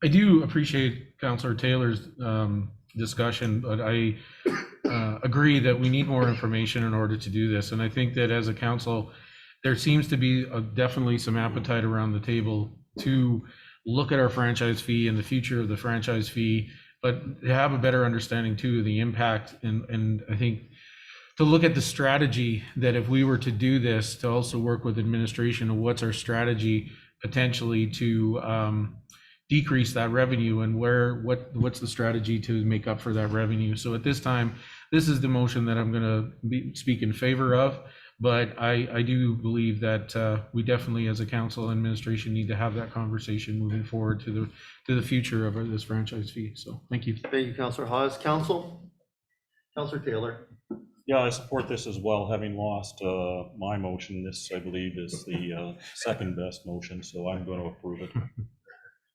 I do appreciate Councillor Taylor's discussion, but I agree that we need more information in order to do this. And I think that as a council, there seems to be definitely some appetite around the table to look at our franchise fee and the future of the franchise fee, but to have a better understanding too of the impact. And I think to look at the strategy that if we were to do this, to also work with administration of what's our strategy potentially to decrease that revenue and what's the strategy to make up for that revenue. So at this time, this is the motion that I'm going to speak in favor of, but I do believe that we definitely as a council administration need to have that conversation moving forward to the future of this franchise fee. So thank you. Thank you, Councillor Hawes. Councillor Taylor. Yeah, I support this as well. Having lost my motion, this, I believe, is the second best motion, so I'm going to approve it.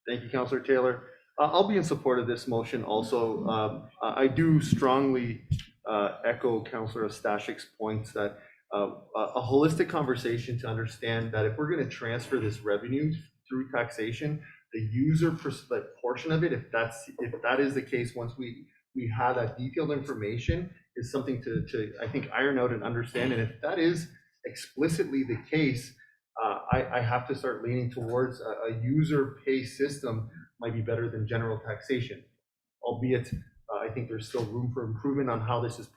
Thank you, Councillor Taylor. I'll be in support of this motion also. I do strongly echo Councillor Stashik's points that a holistic conversation to understand that if we're going to transfer this revenue through taxation, the user portion of it, if that is the case, once we have that detailed information, is something to I think iron out and understand. And if that is explicitly the case, I have to start leaning towards a user pay system might be better than general taxation, albeit I think there's still room for improvement on how this is,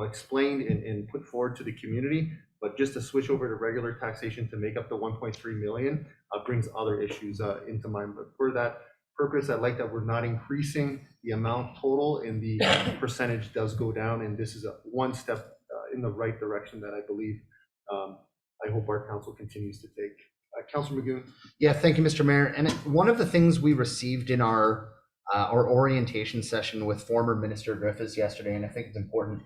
explained and put forward to the community. But just to switch over to regular taxation to make up the 1.3 million brings other issues into mind. But for that purpose, I like that we're not increasing the amount total, and the percentage does go down. And this is one step in the right direction that I believe I hope our council continues to take. Councilor Magoon. Yeah, thank you, Mr. Mayor. And one of the things we received in our orientation session with former Minister Griffiths yesterday, and I think it's important,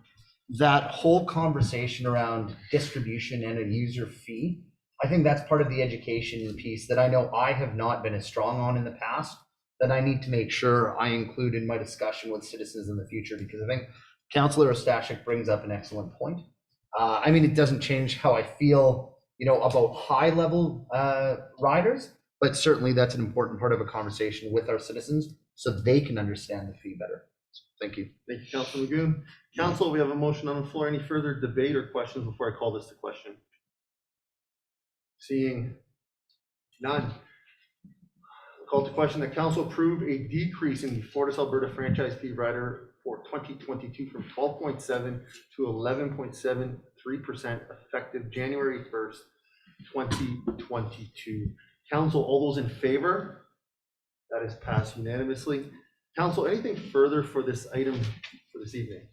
that whole conversation around distribution and a user fee, I think that's part of the education piece that I know I have not been as strong on in the past, that I need to make sure I include in my discussion with citizens in the future, because I think Councillor Ostashik brings up an excellent point. I mean, it doesn't change how I feel, about high level riders, but certainly that's an important part of a conversation with our citizens so they can understand the fee better. So, thank you. Thank you, Councilor Magoon. Council, we have a motion on the floor. Any further debate or questions before I call this to question? Seeing none. I'll call to question that council approve a decrease in the Fortis Alberta franchise fee rider for 2022 from 12.7 to 11.73% effective January 1st, 2022. Council, all those in favor? That is passed unanimously. Council, anything further for this item for this evening?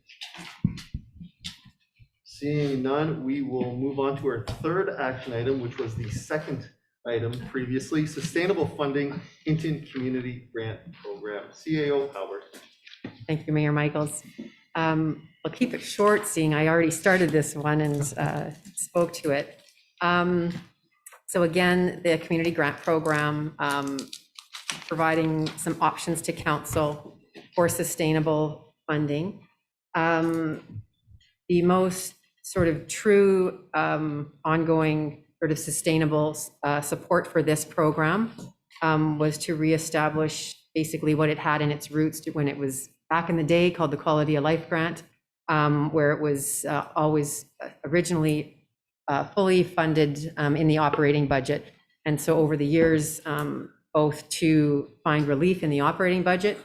Seeing none, we will move on to our third action item, which was the second item previously, Sustainable Funding Hinton Community Grant Program. CAO Howard. Thank you, Mayor Michaels. I'll keep it short, seeing I already started this one and spoke to it. So again, the community grant program, providing some options to council for sustainable funding. The most sort of true ongoing sort of sustainable support for this program was to reestablish basically what it had in its roots to when it was back in the day called the Quality of Life Grant, where it was always originally fully funded in the operating budget. And so over the years, both to find relief in the operating budget,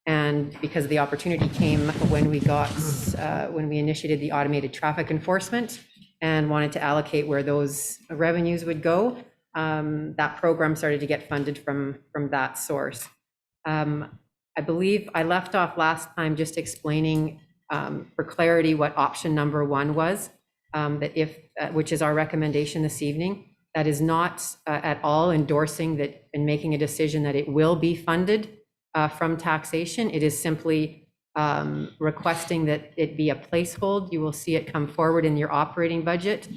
and because the opportunity came when we initiated the automated traffic enforcement and wanted to allocate where those revenues would go, that program started to get funded from that source. I believe I left off last time just explaining for clarity what option number one was, that if, which is our recommendation this evening, that is not at all endorsing that and making a decision that it will be funded from taxation. It is simply requesting that it be a placehold. You will see it come forward in your operating budget.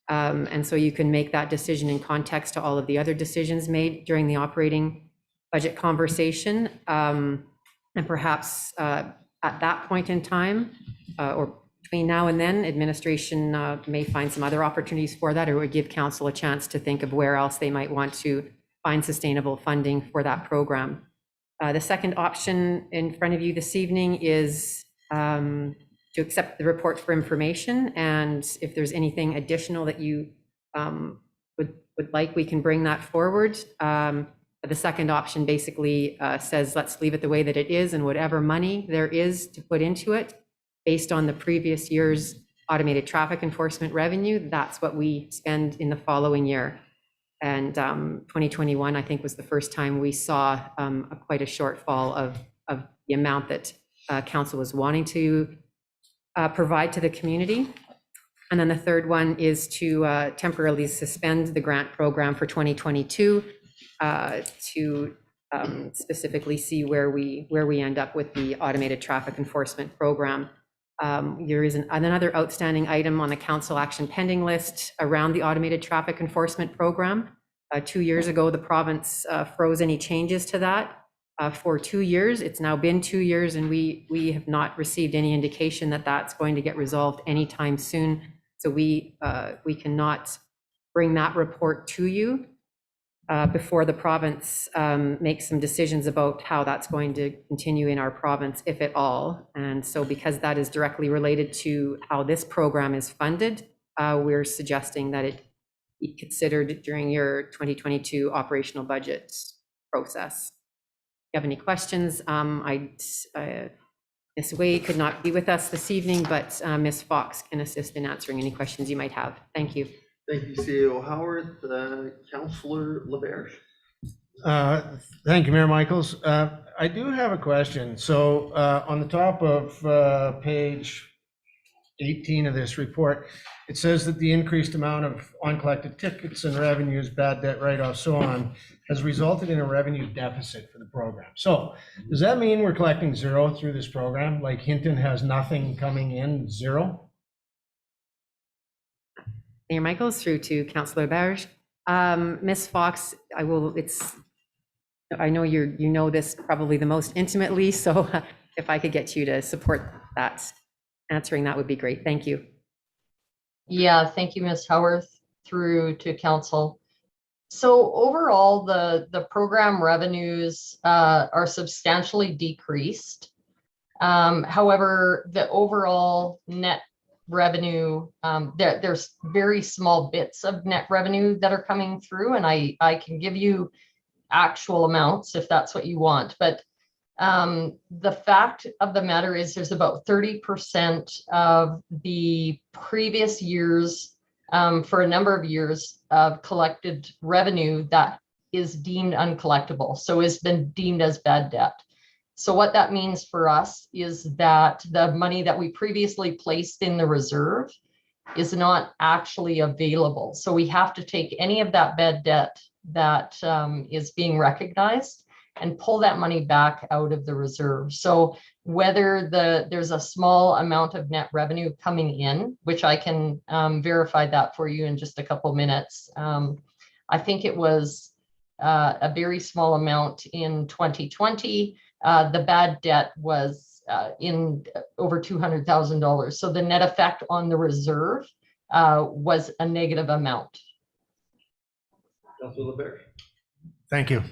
And so you can make that decision in context to all of the other decisions made during the operating budget conversation. And perhaps at that point in time, or between now and then, administration may find some other opportunities for that, or would give council a chance to think of where else they might want to find sustainable funding for that program. The second option in front of you this evening is to accept the report for information, and if there's anything additional that you would like, we can bring that forward. The second option basically says let's leave it the way that it is, and whatever money there is to put into it based on the previous year's automated traffic enforcement revenue, that's what we spend in the following year. And 2021, I think, was the first time we saw quite a shortfall of the amount that council was wanting to provide to the community. And then the third one is to temporarily suspend the grant program for 2022 to specifically see where we end up with the automated traffic enforcement program. There is another outstanding item on the council action pending list around the automated traffic enforcement program. 2 years ago, the province froze any changes to that for 2 years. It's now been 2 years, and we have not received any indication that that's going to get resolved anytime soon. So we cannot bring that report to you before the province makes some decisions about how that's going to continue in our province, if at all. And so because that is directly related to how this program is funded, we're suggesting that it be considered during your 2022 operational budget process. If you have any questions, I'd Ms. Wade could not be with us this evening, but Ms. Fox can assist in answering any questions you might have. Thank you. Thank you, CEO Howard. Councillor LaBerge. Thank you, Mayor Michaels. I do have a question. So on the top of page 18 of this report, it says that the increased amount of uncollected tickets and revenues, bad debt write-offs, so on, has resulted in a revenue deficit for the program. So does that mean we're collecting zero through this program? Like Hinton has nothing coming in, zero? Mayor Michaels, through to Councillor Berge. Ms. Fox, I know you know this probably the most intimately, so if I could get you to support that, answering that would be great. Thank you. Yeah, thank you, Ms. Howarth, through to council. So overall, the program revenues are substantially decreased. However, the overall net revenue, there's very small bits of net revenue that are coming through, and I can give you actual amounts if that's what you want. But the fact of the matter is there's about 30% of the previous years, for a number of years, of collected revenue that is deemed uncollectible, so has been deemed as bad debt. So what that means for us is that the money that we previously placed in the reserve is not actually available. So we have to take any of that bad debt that is being recognized and pull that money back out of the reserve. So whether there's a small amount of net revenue coming in, which I can verify that for you in just a couple minutes. I think it was a very small amount in 2020. The bad debt was in over $200,000. So the net effect on the reserve was a negative amount. Councillor LaBerge. Thank you.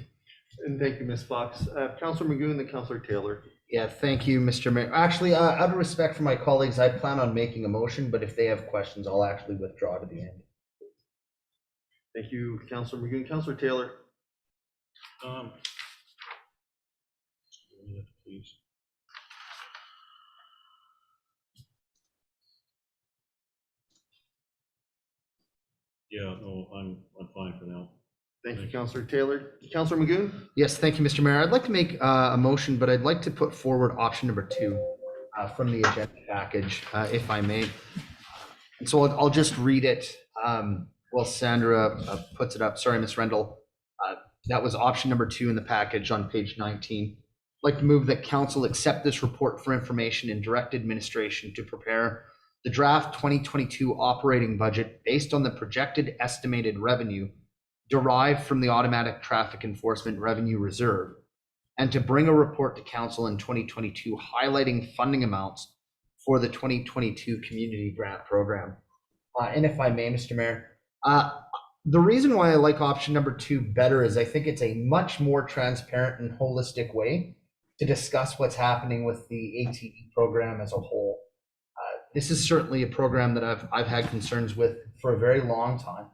And thank you, Ms. Fox. Councillor Magoon and Councillor Taylor. Yeah, thank you, Mr. Mayor. Actually, out of respect for my colleagues, I plan on making a motion, but if they have questions, I'll actually withdraw to the end. Thank you, Councillor Magoon. Councillor Taylor. Please. Yeah, no, I'm fine for now. Thank you, Councillor Taylor. Councillor Magoon. Yes, thank you, Mr. Mayor. I'd like to make a motion, but I'd like to put forward option number 2 from the agenda package, if I may. And so I'll just read it while Sandra puts it up. Sorry, Ms. Rendell. That was option number 2 in the package on page 19. I'd like to move that council accept this report for information and direct administration to prepare the draft 2022 operating budget based on the projected estimated revenue derived from the automatic traffic enforcement revenue reserve, and to bring a report to council in 2022 highlighting funding amounts for the 2022 community grant program. And if I may, Mr. Mayor, the reason why I like option number 2 better is I think it's a much more transparent and holistic way to discuss what's happening with the ATE program as a whole. This is certainly a program that I've had concerns with for a very long time.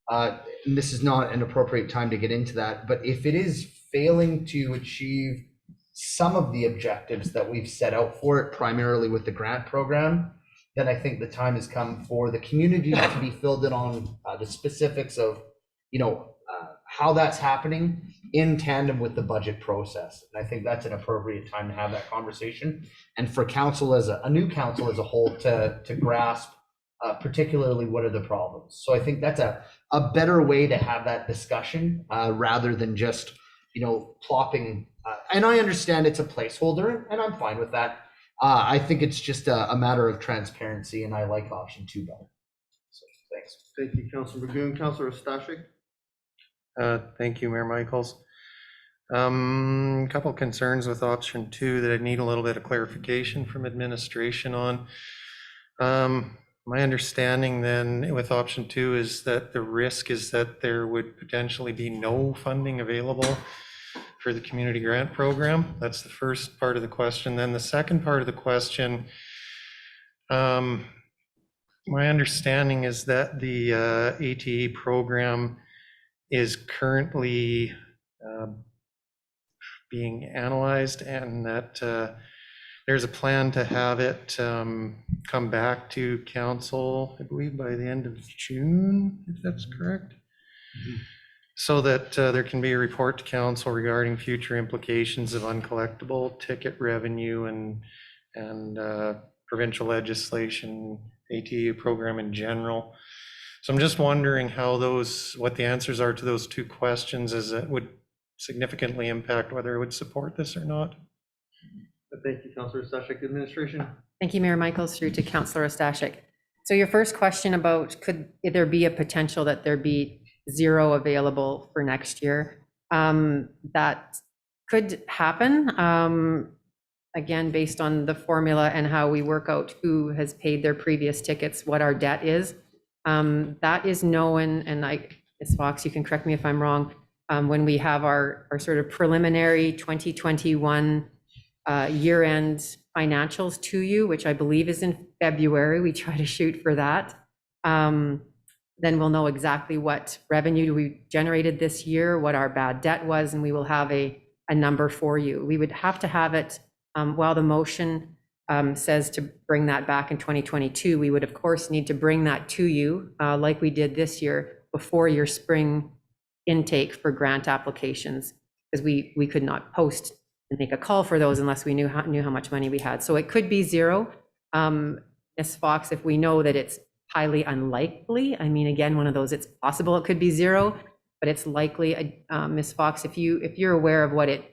And this is not an appropriate time to get into that, but if it is failing to achieve some of the objectives that we've set out for it, primarily with the grant program, then I think the time has come for the community to be filled in on the specifics of, how that's happening in tandem with the budget process. And I think that's an appropriate time to have that conversation. And for council as a new council as a whole to grasp particularly what are the problems. So I think that's a better way to have that discussion rather than just, plopping. And I understand it's a placeholder and I'm fine with that. I think it's just a matter of transparency and I like option 2 better. So thanks. Thank you, Councillor Magoon. Councillor Stashik. Thank you, Mayor Michaels. A couple concerns with option 2 that I need a little bit of clarification from administration on. My understanding then with option 2 is that the risk is that there would potentially be no funding available for the community grant program. That's the first part of the question. Then the second part of the question, my understanding is that the ATE program is currently being analyzed and that there's a plan to have it come back to council, I believe, by the end of June, if that's correct. So that there can be a report to council regarding future implications of uncollectible ticket revenue and provincial legislation, ATU program in general. So I'm just wondering what the answers are to those two questions, as it would significantly impact whether it would support this or not. Thank you, Councillor Stashik. Administration? Thank you, Mayor Michaels, through to Councillor Ostashik. So your first question about could there be a potential that there be zero available for next year? That could happen. Again, based on the formula and how we work out who has paid their previous tickets, what our debt is. That is known, and Ms. Fox, you can correct me if I'm wrong, when we have our sort of preliminary 2021 year-end financials to you, which I believe is in February. We try to shoot for that. Then we'll know exactly what revenue we generated this year, what our bad debt was, and we will have a number for you. We would have to have it, while the motion says to bring that back in 2022, we would of course need to bring that to you like we did this year before your spring intake for grant applications, because we could not post and make a call for those unless we knew how much money we had. So it could be zero. Ms. Fox, if we know that it's highly unlikely, I mean, again, one of those, it's possible it could be zero, but it's likely. Ms. Fox, if you're aware of what it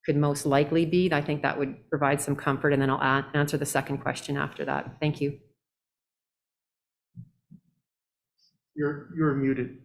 could most likely be, I think that would provide some comfort, and then I'll answer the second question after that. Thank you. You're muted.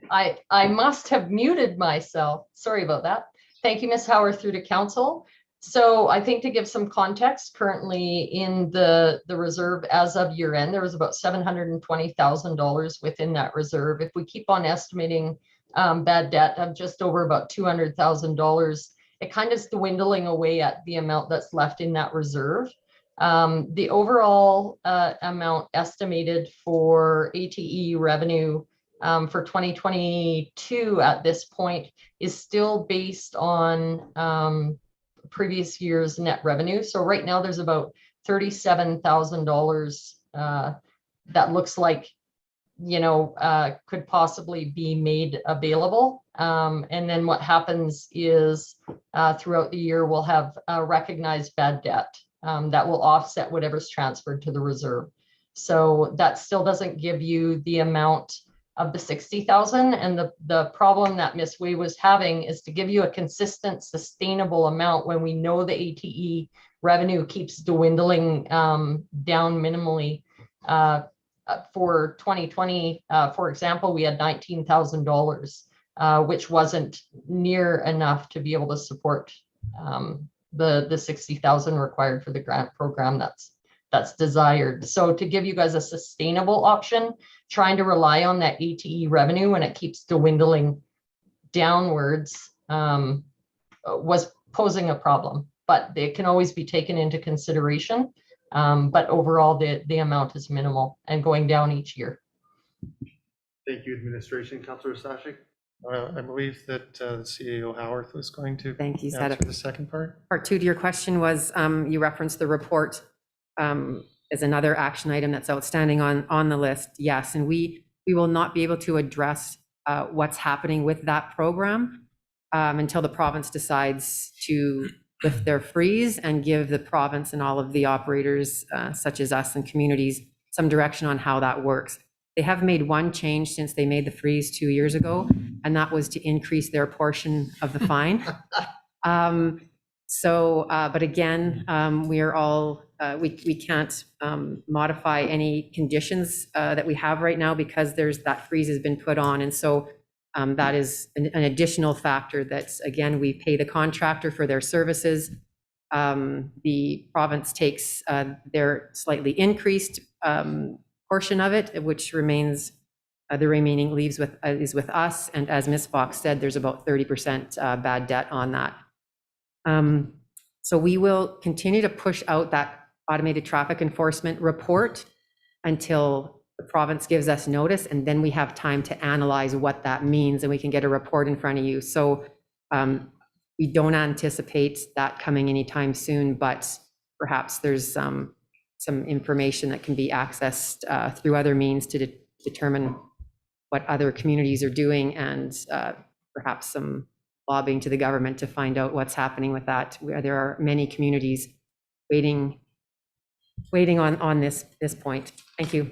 I must have muted myself. Sorry about that. Thank you, Ms. Howard, through to council. So I think to give some context, currently in the reserve as of year end, there was about $720,000 within that reserve. If we keep on estimating bad debt of just over about $200,000, it kind of is dwindling away at the amount that's left in that reserve. The overall amount estimated for ATE revenue for 2022 at this point is still based on previous year's net revenue. So right now there's about $37,000 that looks like, could possibly be made available. And then what happens is throughout the year, we'll have recognized bad debt that will offset whatever's transferred to the reserve. So that still doesn't give you the amount of the 60,000. And the problem that Ms. Wei was having is to give you a consistent, sustainable amount when we know the ATE revenue keeps dwindling down minimally. For 2020, for example, we had $19,000, which wasn't near enough to be able to support the 60,000 required for the grant program that's desired. So to give you guys a sustainable option, trying to rely on that ATE revenue when it keeps dwindling downwards was posing a problem, but it can always be taken into consideration. But overall, the amount is minimal and going down each year. Thank you, administration. Councillor Stashik? I believe that the CEO Howarth was going to Thank you, answer the second part. Part two to your question was, you referenced the report as another action item that's outstanding on the list. Yes, and we will not be able to address what's happening with that program until the province decides to lift their freeze and give the province and all of the operators, such as us and communities, some direction on how that works. They have made one change since they made the freeze 2 years ago, and that was to increase their portion of the fine. But again, we are all, we can't modify any conditions that we have right now because that freeze has been put on. And so that is an additional factor that, again, we pay the contractor for their services. The province takes their slightly increased portion of it, which remains, the remaining is with us. And as Ms. Fox said, there's about 30% bad debt on that. So we will continue to push out that automated traffic enforcement report until the province gives us notice, and then we have time to analyze what that means and we can get a report in front of you. So we don't anticipate that coming anytime soon, but perhaps there's some information that can be accessed through other means to determine what other communities are doing, and perhaps some lobbying to the government to find out what's happening with that. Where there are many communities waiting on this point. Thank you.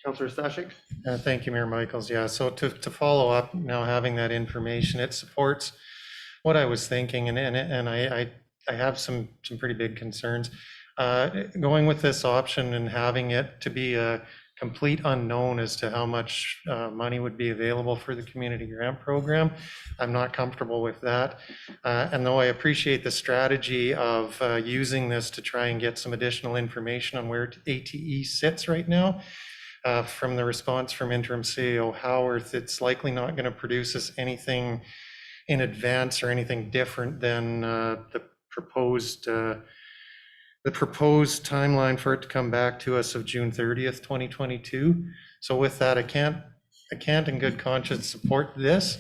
Councillor Stashik? Thank you, Mayor Michaels. Yeah, so to follow up, now having that information, it supports what I was thinking, and I have some pretty big concerns. Going with this option and having it to be a complete unknown as to how much money would be available for the community grant program, I'm not comfortable with that. And though I appreciate the strategy of using this to try and get some additional information on where ATE sits right now, from the response from interim CEO Howarth, it's likely not going to produce us anything in advance or anything different than the proposed timeline for it to come back to us of June 30th, 2022. So with that, I can't in good conscience support this.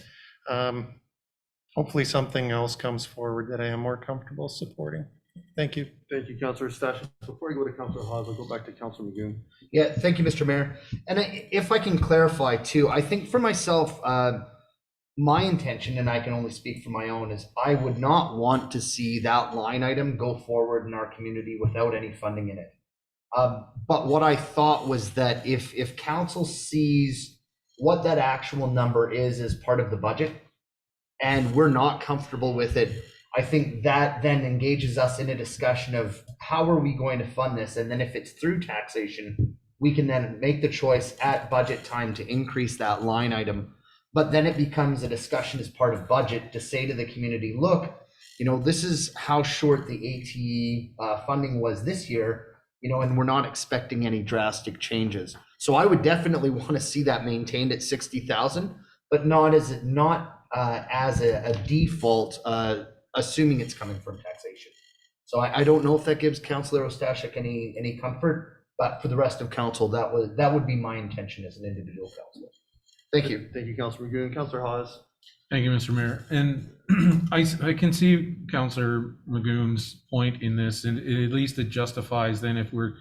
Hopefully something else comes forward that I am more comfortable supporting. Thank you. Thank you, Councillor Stashik. Before we go to Councillor Hawes, I'll go back to Councillor Magoon. Yeah, thank you, Mr. Mayor. And if I can clarify too, I think for myself, my intention, and I can only speak for my own, is I would not want to see that line item go forward in our community without any funding in it. But what I thought was that if council sees what that actual number is as part of the budget, and we're not comfortable with it, I think that then engages us in a discussion of how are we going to fund this? And then if it's through taxation, we can then make the choice at budget time to increase that line item. But then it becomes a discussion as part of budget to say to the community, look, this is how short the ATE funding was this year, and we're not expecting any drastic changes. So I would definitely want to see that maintained at 60,000, but not as a default, assuming it's coming from taxation. So I don't know if that gives Councillor Ostashik any comfort, but for the rest of council, that would be my intention as an individual councillor. Thank you. Thank you, Councillor Magoon. Councillor Hawes? Thank you, Mr. Mayor. And I can see Councillor Magoon's point in this, and at least it justifies then if we're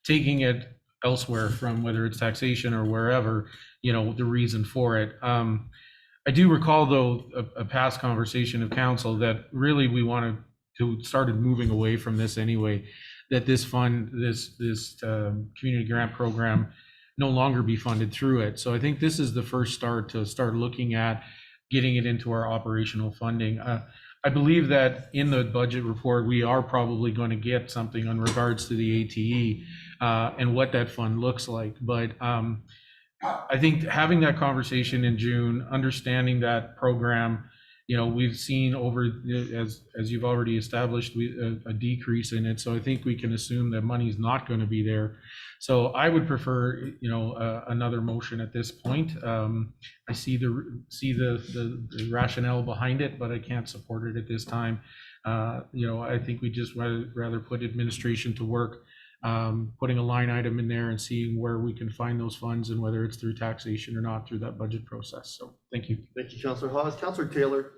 taking it elsewhere from whether it's taxation or wherever, the reason for it. I do recall, though, a past conversation of council that really we wanted to started moving away from this anyway, that this fund, this community grant program no longer be funded through it. So I think this is the first start to start looking at getting it into our operational funding. I believe that in the budget report, we are probably going to get something in regards to the ATE and what that fund looks like. But I think having that conversation in June, understanding that program, we've seen over, as you've already established, a decrease in it. So I think we can assume that money's not going to be there. So I would prefer, another motion at this point. I see the rationale behind it, but I can't support it at this time. I think we just rather put administration to work, putting a line item in there and seeing where we can find those funds and whether it's through taxation or not through that budget process. So thank you. Thank you, Councillor Hawes. Councillor Taylor?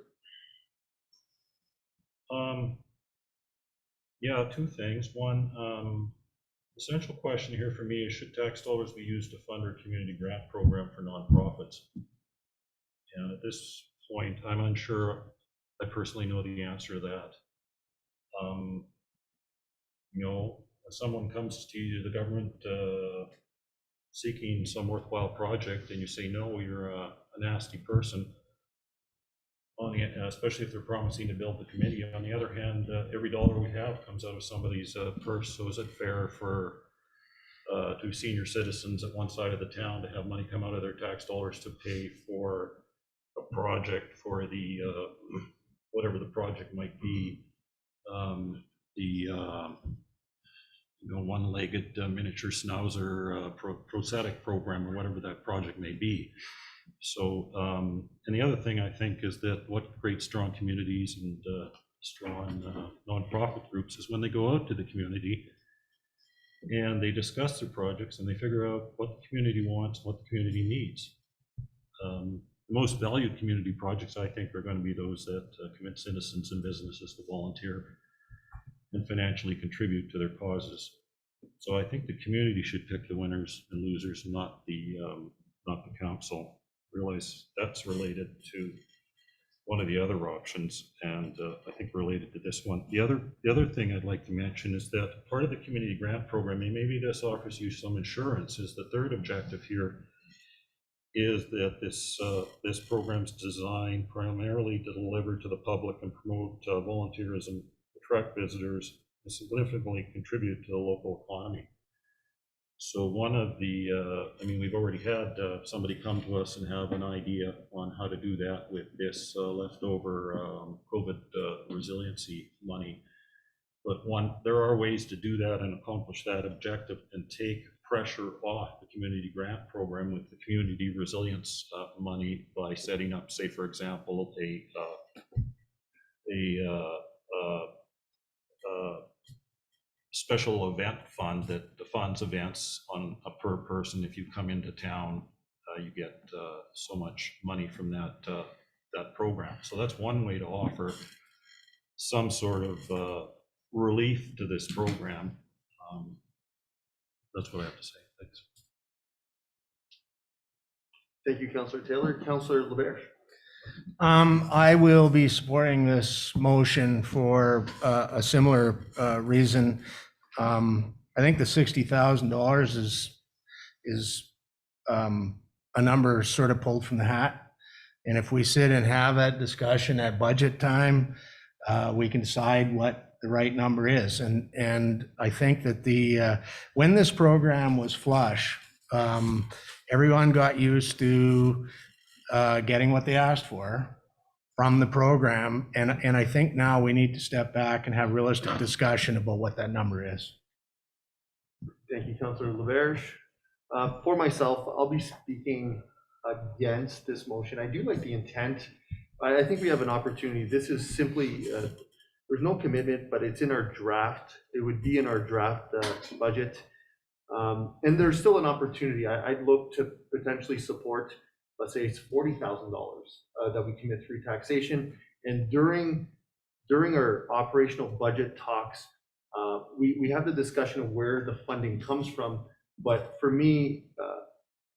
Yeah, two things. One, essential question here for me is, should tax dollars be used to fund our community grant program for nonprofits? And at this point, I'm unsure I personally know the answer to that. If someone comes to you, the government, seeking some worthwhile project, and you say no, you're a nasty person. Especially if they're promising to build the committee. On the other hand, every dollar we have comes out of somebody's purse. So is it fair for to senior citizens at one side of the town to have money come out of their tax dollars to pay for a project for the whatever the project might be, one-legged miniature schnauzer prosthetic program, or whatever that project may be. So, and the other thing I think is that what creates strong communities and strong nonprofit groups is when they go out to the community and they discuss their projects and they figure out what the community wants, what the community needs. most valued community projects, I think, are going to be those that commit citizens and businesses to volunteer and financially contribute to their causes. So I think the community should pick the winners and losers, not the council. Realize that's related to one of the other options, and I think related to this one. The other thing I'd like to mention is that part of the community grant program, and maybe this offers you some insurance, is the third objective here is that this program's designed primarily to deliver to the public and promote volunteerism, attract visitors, and significantly contribute to the local economy. So one of the, we've already had somebody come to us and have an idea on how to do that with this leftover COVID resiliency money. But there are ways to do that and accomplish that objective and take pressure off the community grant program with the community resilience money by setting up, say, for example, a special event fund that funds events on a per person. If you come into town, you get so much money from that program. So that's one way to offer some sort of relief to this program. That's what I have to say. Thanks. Thank you, Councillor Taylor. Councillor LaBerge. I will be supporting this motion for a similar reason. I think the $60,000 is a number sort of pulled from the hat. And if we sit and have that discussion at budget time, we can decide what the right number is. And I think that when this program was flush, everyone got used to getting what they asked for from the program. And I think now we need to step back and have realistic discussion about what that number is. Thank you, Councillor LaBerge. For myself, I'll be speaking against this motion. I do like the intent. I think we have an opportunity. This is simply, there's no commitment, but it's in our draft. It would be in our draft budget. And there's still an opportunity. I'd look to potentially support, let's say it's $40,000 that we commit through taxation. And during our operational budget talks, we have the discussion of where the funding comes from. But for me,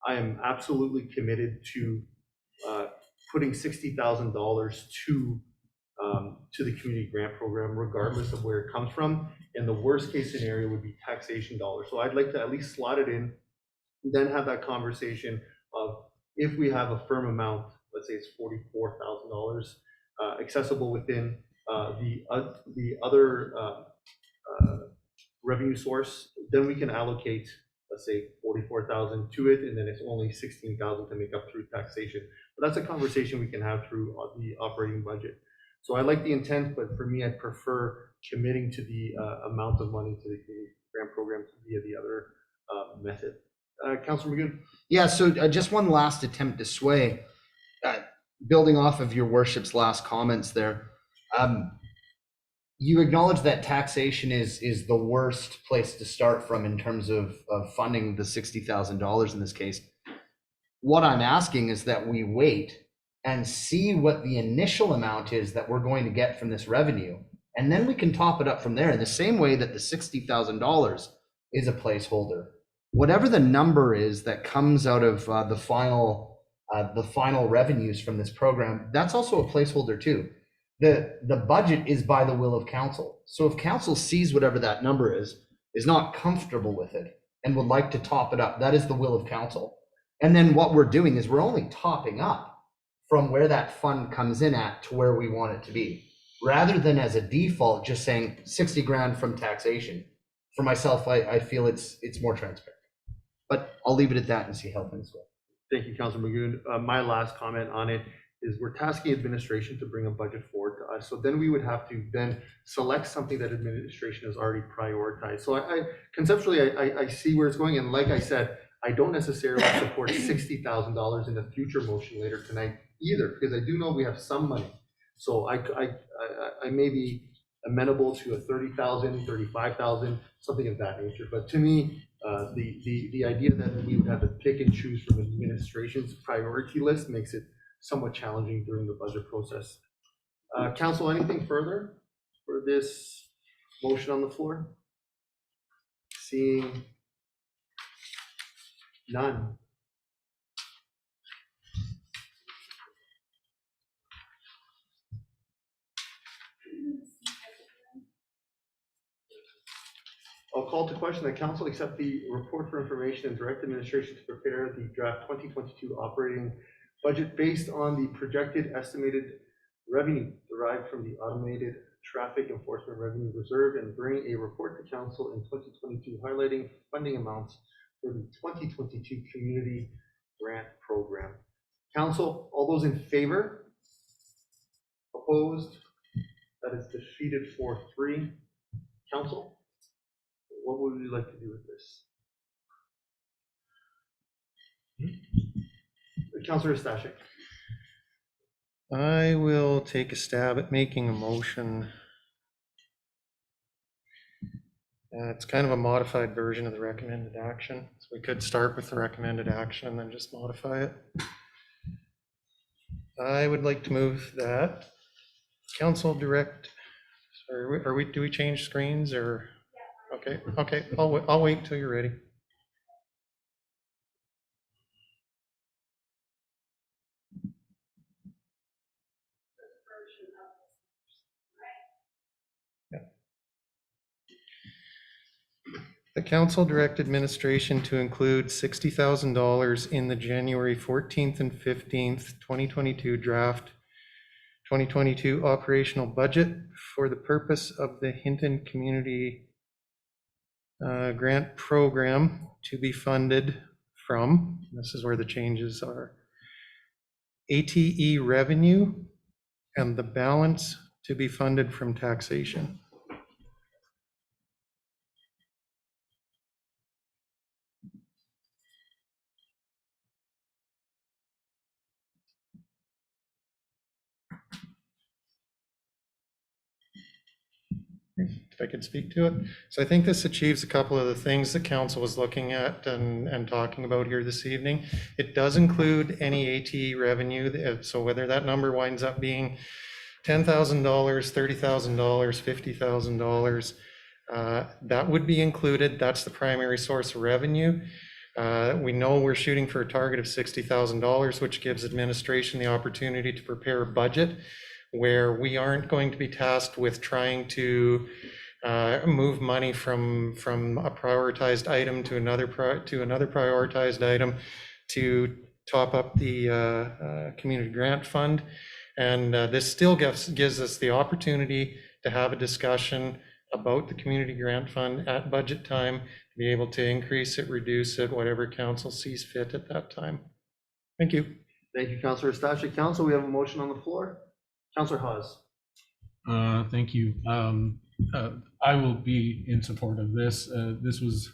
I am absolutely committed to putting $60,000 to the community grant program, regardless of where it comes from. And the worst case scenario would be taxation dollars. So I'd like to at least slot it in, then have that conversation of, if we have a firm amount, let's say it's $44,000, accessible within the other revenue source, then we can allocate, let's say, $44,000 to it, and then it's only $16,000 to make up through taxation. But that's a conversation we can have through the operating budget. So I like the intent, but for me, I'd prefer committing to the amount of money to the grant program via the other method. Councilor McGoon. Yeah, so just one last attempt to sway, building off of your worship's last comments there. You acknowledge that taxation is the worst place to start from in terms of funding the $60,000 in this case. What I'm asking is that we wait and see what the initial amount is that we're going to get from this revenue, and then we can top it up from there in the same way that the $60,000 is a placeholder. Whatever the number is that comes out of the final revenues from this program, that's also a placeholder too. The budget is by the will of council. So if council sees whatever that number is not comfortable with it and would like to top it up, that is the will of council. And then what we're doing is we're only topping up from where that fund comes in at to where we want it to be, rather than as a default just saying 60 grand from taxation. For myself, I feel it's more transparent. But I'll leave it at that and see how things go. Thank you, Councilor McGoon. My last comment on it is we're tasking administration to bring a budget forward to us. So then we would have to then select something that administration has already prioritized. So I conceptually, I see where it's going. And like I said, I don't necessarily support $60,000 in a future motion later tonight either, because I do know we have some money. So I may be amenable to a $30,000, $35,000, something of that nature. But to me, the idea that we would have to pick and choose from administration's priority list makes it somewhat challenging during the budget process. Council, anything further for this motion on the floor? Seeing none. I'll call to question that council accept the report for information and direct administration to prepare the draft 2022 operating budget based on the projected estimated revenue derived from the automated traffic enforcement revenue reserve and bring a report to council in 2022 highlighting funding amounts for the 2022 community grant program. Council, all those in favor? Opposed? That is defeated 4-3. Council? What would you like to do with this? Councilor Stashik. I will take a stab at making a motion. It's kind of a modified version of the recommended action. So we could start with the recommended action and then just modify it. I would like to move that council direct, sorry, do we change screens or? Okay, I'll wait till you're ready. The council direct administration to include $60,000 in the January 14th and 15th, 2022 draft 2022 operational budget for the purpose of the Hinton Community Grant Program to be funded from, this is where the changes are, ATE revenue and the balance to be funded from taxation. If I could speak to it. So I think this achieves a couple of the things the council was looking at and talking about here this evening. It does include any ATE revenue. So whether that number winds up being $10,000, $30,000, $50,000, that would be included. That's the primary source of revenue. We know we're shooting for a target of $60,000, which gives administration the opportunity to prepare a budget where we aren't going to be tasked with trying to move money from a prioritized item to another prioritized item to top up the community grant fund. And this still gives us the opportunity to have a discussion about the community grant fund at budget time, to be able to increase it, reduce it, whatever council sees fit at that time. Thank you. Thank you, Councilor Stashik. Council, we have a motion on the floor. Councilor Hawes. Thank you. I will be in support of this. This was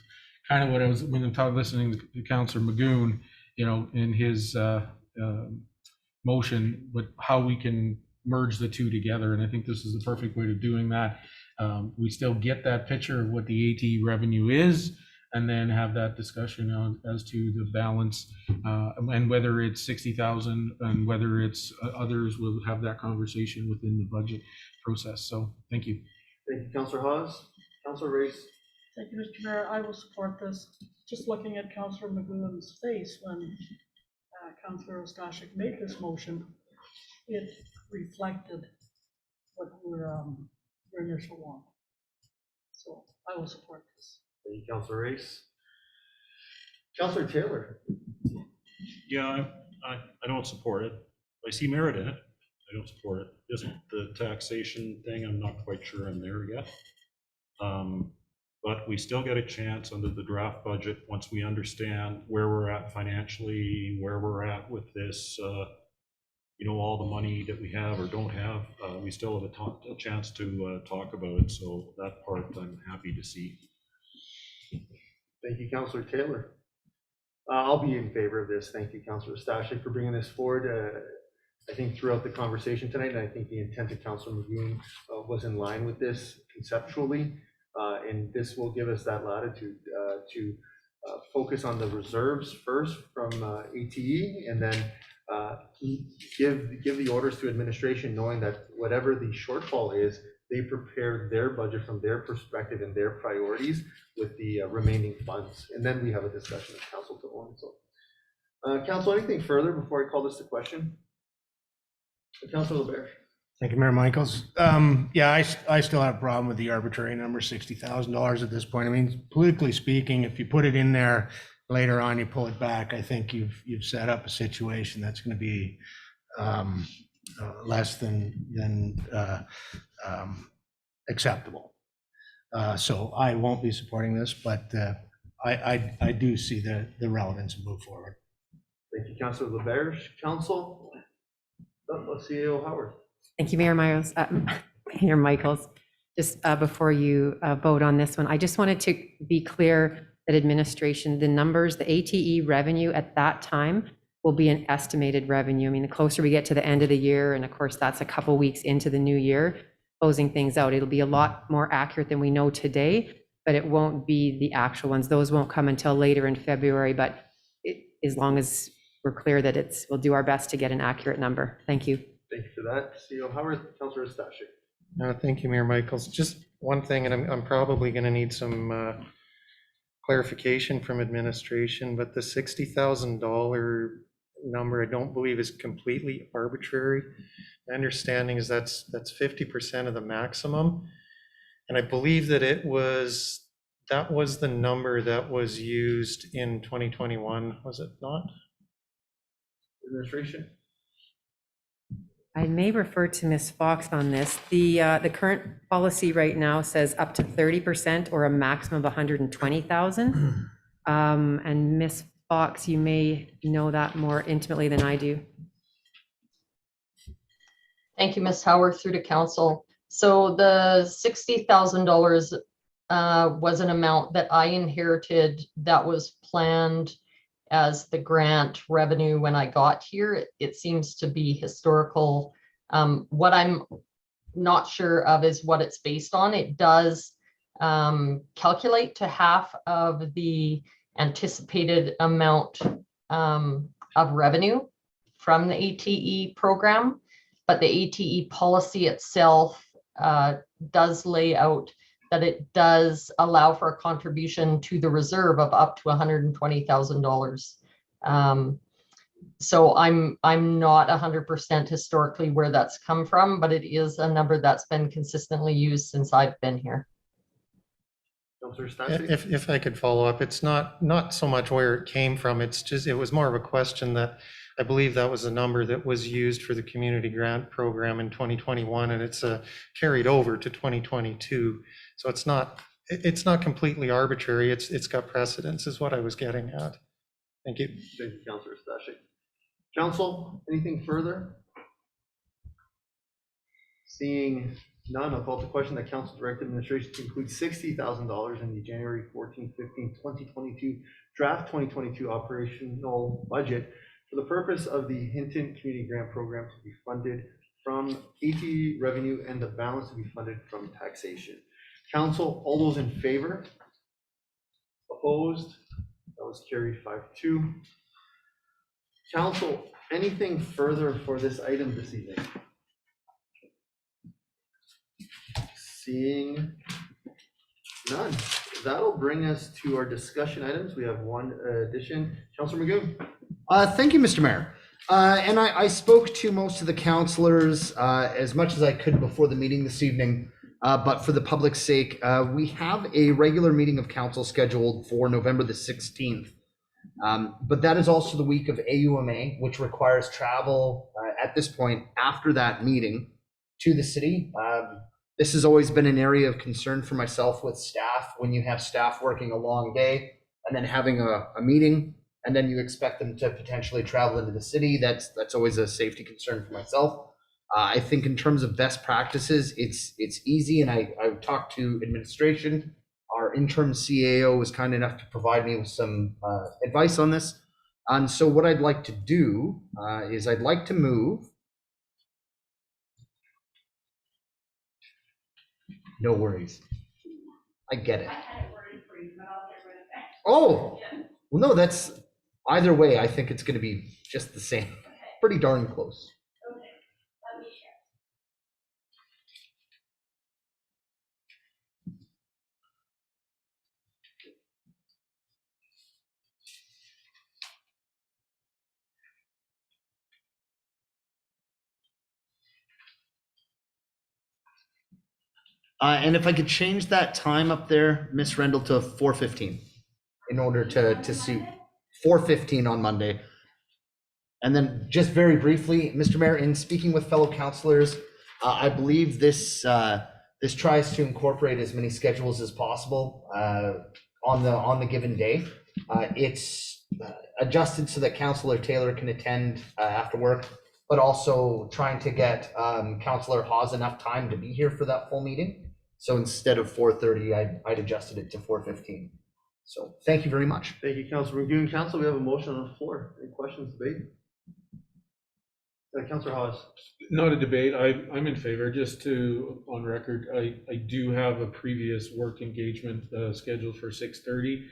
kind of what I was, when I'm listening to Councilor Magoon, in his motion, but how we can merge the two together. And I think this is the perfect way of doing that. We still get that picture of what the AT revenue is, and then have that discussion on as to the balance, and whether it's 60,000 and whether it's others, will have that conversation within the budget process. So thank you. Thank you, Councilor Hawes. Councilor Race. Thank you, Mr. Mayor. I will support this. Just looking at Councilor Magoon's face when Councilor Stashik made this motion, it reflected what your initial want. So I will support this. Thank you, Councilor Race. Councilor Taylor. Yeah, I don't support it. I see merit in it. I don't support it. Just the taxation thing, I'm not quite sure I'm there yet. But we still get a chance under the draft budget, once we understand where we're at financially, where we're at with this, all the money that we have or don't have, we still have a chance to talk about it. So that part I'm happy to see. Thank you, Councilor Taylor. I'll be in favor of this. Thank you, Councilor Stashik, for bringing this forward. I think throughout the conversation tonight, and I think the intent of Councilor Magoon was in line with this conceptually, and this will give us that latitude to focus on the reserves first from ATE, and then give the orders to administration, knowing that whatever the shortfall is, they prepare their budget from their perspective and their priorities with the remaining funds. And then we have a discussion of council to own. So, council, anything further before I call this to question? Councilor LeBert. Thank you, Mayor Michaels. Yeah, I still have a problem with the arbitrary number, $60,000 at this point. I mean, politically speaking, if you put it in there, later on you pull it back, I think you've set up a situation that's going to be less than acceptable. So I won't be supporting this, but I do see the relevance and move forward. Thank you, Councilor LeBert. Council, CEO Howard. Thank you, Mayor Mayor Michaels. Just before you vote on this one, I just wanted to be clear that administration, the numbers, the ATE revenue at that time will be an estimated revenue. I mean, the closer we get to the end of the year, and of course, that's a couple weeks into the new year, closing things out, it'll be a lot more accurate than we know today, but it won't be the actual ones. Those won't come until later in February, but as long as we're clear that we'll do our best to get an accurate number. Thank you. Thank you for that. CEO Howard, Councilor Stashik. Thank you, Mayor Michaels. Just one thing, and I'm probably going to need some clarification from administration, but the $60,000 number I don't believe is completely arbitrary. My understanding is that's 50% of the maximum, and I believe that that was the number that was used in 2021, was it not? Administration. I may refer to Ms. Fox on this. The current policy right now says up to 30% or a maximum of 120,000. And Ms. Fox, you may know that more intimately than I do. Thank you, Ms. Howard, through to council. So the $60,000 was an amount that I inherited that was planned as the grant revenue when I got here. It seems to be historical. What I'm not sure of is what it's based on. It does calculate to half of the anticipated amount of revenue from the ATE program, but the ATE policy itself does lay out that it does allow for a contribution to the reserve of up to $120,000. So I'm not 100% historically where that's come from, but it is a number that's been consistently used since I've been here. Councilor Stashik. If I could follow up, it's not so much where it came from, it was more of a question that I believe that was a number that was used for the community grant program in 2021, and it's carried over to 2022. So it's not completely arbitrary. It's got precedence is what I was getting at. Thank you. Thank you, Councilor Stashik. Council, anything further? Seeing none, I'll call to question that council direct administration to include $60,000 in the January 14, 15, 2022 draft 2022 operational budget for the purpose of the Hinton Community Grant Program to be funded from ATE revenue and the balance to be funded from taxation. Council, all those in favor? Opposed? That was carried 5-2. Council, anything further for this item this evening? Seeing none. That'll bring us to our discussion items. We have one addition. Councilor Magoo. Thank you, Mr. Mayor. And I spoke to most of the councilors as much as I could before the meeting this evening. But for the public's sake, we have a regular meeting of council scheduled for November the 16th. But that is also the week of AUMA, which requires travel at this point after that meeting to the city. This has always been an area of concern for myself with staff when you have staff working a long day and then having a meeting and then you expect them to potentially travel into the city. That's always a safety concern for myself. I think in terms of best practices, it's easy, and I've talked to administration. Our interim CAO was kind enough to provide me with some advice on this. And so what I'd like to do is I'd like to move. No worries. I get it. Oh, well, no, that's either way. I think it's going to be just the same. pretty darn close. And if I could change that time up there, Miss Rendell, to 4:15 in order to suit 4:15 on Monday. And then just very briefly, Mr. Mayor, in speaking with fellow councilors, I believe this tries to incorporate as many schedules as possible on the given day. It's adjusted so that Councilor Taylor can attend after work, but also trying to get Councilor Hawes enough time to be here for that full meeting. So instead of 4:30, I'd adjusted it to 4:15. So thank you very much. Thank you, Councilor Magoon. Council, we have a motion on the floor. Any questions, debate? Councilor Hawes. Not a debate. I'm in favor. Just to, on record, I do have a previous work engagement scheduled for 6:30.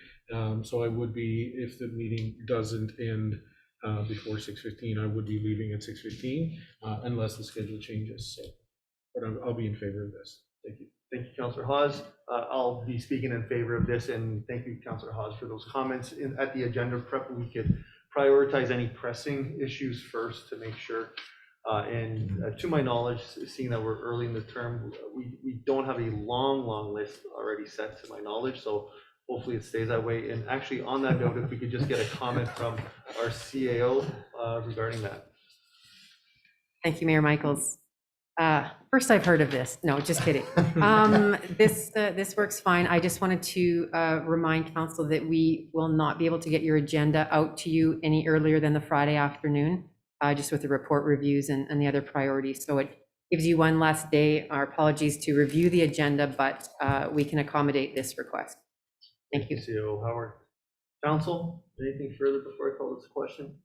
So I would be, if the meeting doesn't end before 6:15, I would be leaving at 6:15 unless the schedule changes. So, but I'll be in favor of this. Thank you. Thank you, Councilor Hawes. I'll be speaking in favor of this, and thank you, Councilor Hawes, for those comments. At the agenda prep, we could prioritize any pressing issues first to make sure. And to my knowledge, seeing that we're early in the term, we don't have a long list already set to my knowledge. So hopefully it stays that way. And actually, on that note, if we could just get a comment from our CAO regarding that. Thank you, Mayor Michaels. First I've heard of this. No, just kidding. This works fine. I just wanted to remind council that we will not be able to get your agenda out to you any earlier than the Friday afternoon, just with the report reviews and the other priorities. So it gives you one last day. Our apologies to review the agenda, but we can accommodate this request. Thank you. CAO Howard. Council, anything further before I call this question?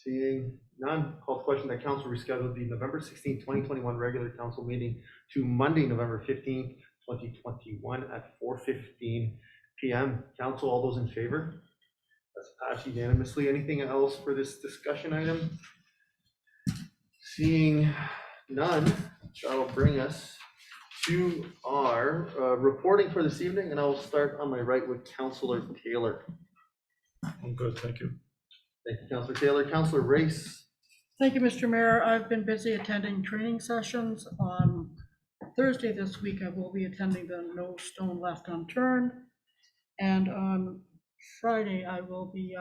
Seeing none, call the question that council rescheduled the November 16, 2021 regular council meeting to Monday, November 15, 2021 at 4:15 p.m. Council, all those in favor? That's passed unanimously. Anything else for this discussion item? Seeing none, that'll bring us to our reporting for this evening, and I'll start on my right with Councilor Taylor. I'm good, thank you. Thank you, Councilor Taylor. Councilor Race. Thank you, Mr. Mayor. I've been busy attending training sessions. On Thursday this week, I will be attending the No Stone Left Unturned. And on Friday, I will be